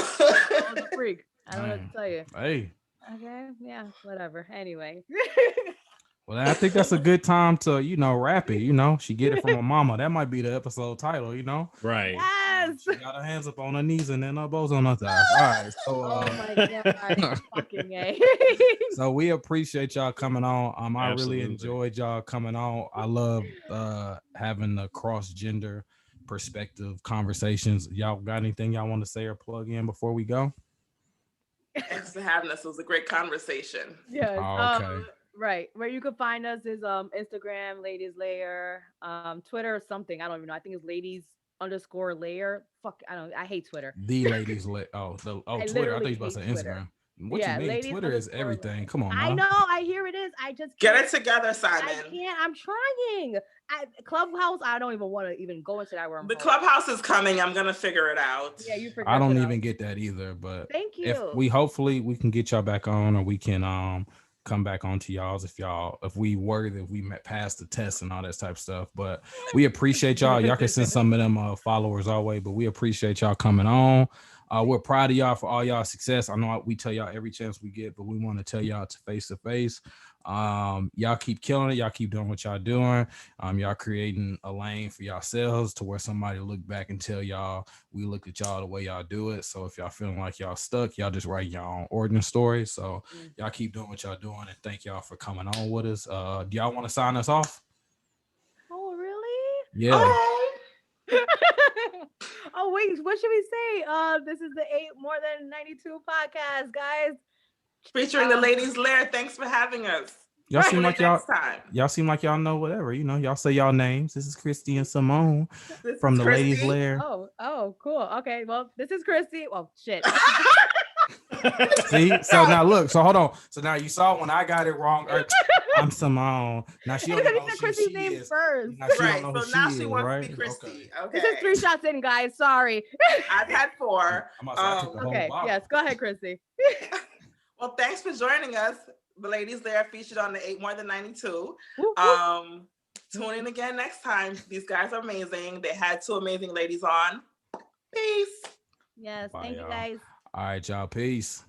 was a freak. I don't know what to tell you. Hey. Okay, yeah, whatever. Anyway. Well, I think that's a good time to, wrap it. She get it from her mama. That might be the episode title, Right. Yes. Yes. She got her hands up on her knees and then elbows on her thighs. All right. So, Oh my God. Fucking A. so we appreciate y'all coming on. I really Absolutely. enjoyed y'all coming on. I love having the cross-gender perspective conversations. Y'all got anything y'all want to say or plug in before we go? Thanks for having us. It was a great conversation. Yes. Oh, okay. Right. Where you can find us is Instagram, Ladies Lair, Twitter or something. I don't even know. I think it's ladies_lair. Fuck, I hate Twitter. The Ladies Lair. Twitter. I thought you were about to say Instagram. What you mean? Twitter is everything. Lair. Come on, I now. know. I hear it is. I just Get can't. it together, Simon. I can't. I'm trying. Clubhouse, I don't even want to even go into that wormhole. The Clubhouse is coming. I'm gonna figure it out. Yeah, you figure. I don't even get that either. But thank you. If we hopefully we can get y'all back on, or we can come back on to y'all's if we met past the test and all that type of stuff. But we appreciate y'all. Y'all can send some of them followers our way, but we appreciate y'all coming on. We're proud of y'all for all y'all success. I know we tell y'all every chance we get, but we want to tell y'all to face. Y'all keep killing it. Y'all keep doing what y'all doing. Y'all creating a lane for yourselves to where somebody look back and tell y'all we looked at y'all the way y'all do it. So if y'all feeling like y'all stuck, y'all just write your own origin story. So y'all keep doing what y'all doing, and thank y'all for coming on with us. Do y'all want to sign us off? Oh, really? Yeah. Oh wait, what should we say? This is the 8MoreThan92 podcast, guys. Featuring the Ladies Lair. Thanks for having us. Y'all seem like y'all know whatever. Y'all say y'all names. This is Christie and Simone from the Ladies Lair. Oh, cool. Okay, well, this is Christie. Well, shit. See, so now look, so hold on. So now you saw when I got it wrong. I'm Simone. Now she don't know who she is. First. Now she don't know who now she she is, wants right? to be Christie. Okay. This is 3 shots in, guys. Sorry. I've had 4. Okay. Yes. Go ahead, Christie. Well, thanks for joining us. The Ladies Lair featured on the 8MoreThan92. Tune in again next time. These guys are amazing. They had 2 amazing ladies on. Peace. Yes. Bye, thank you, y'all. guys. All right, y'all. Peace.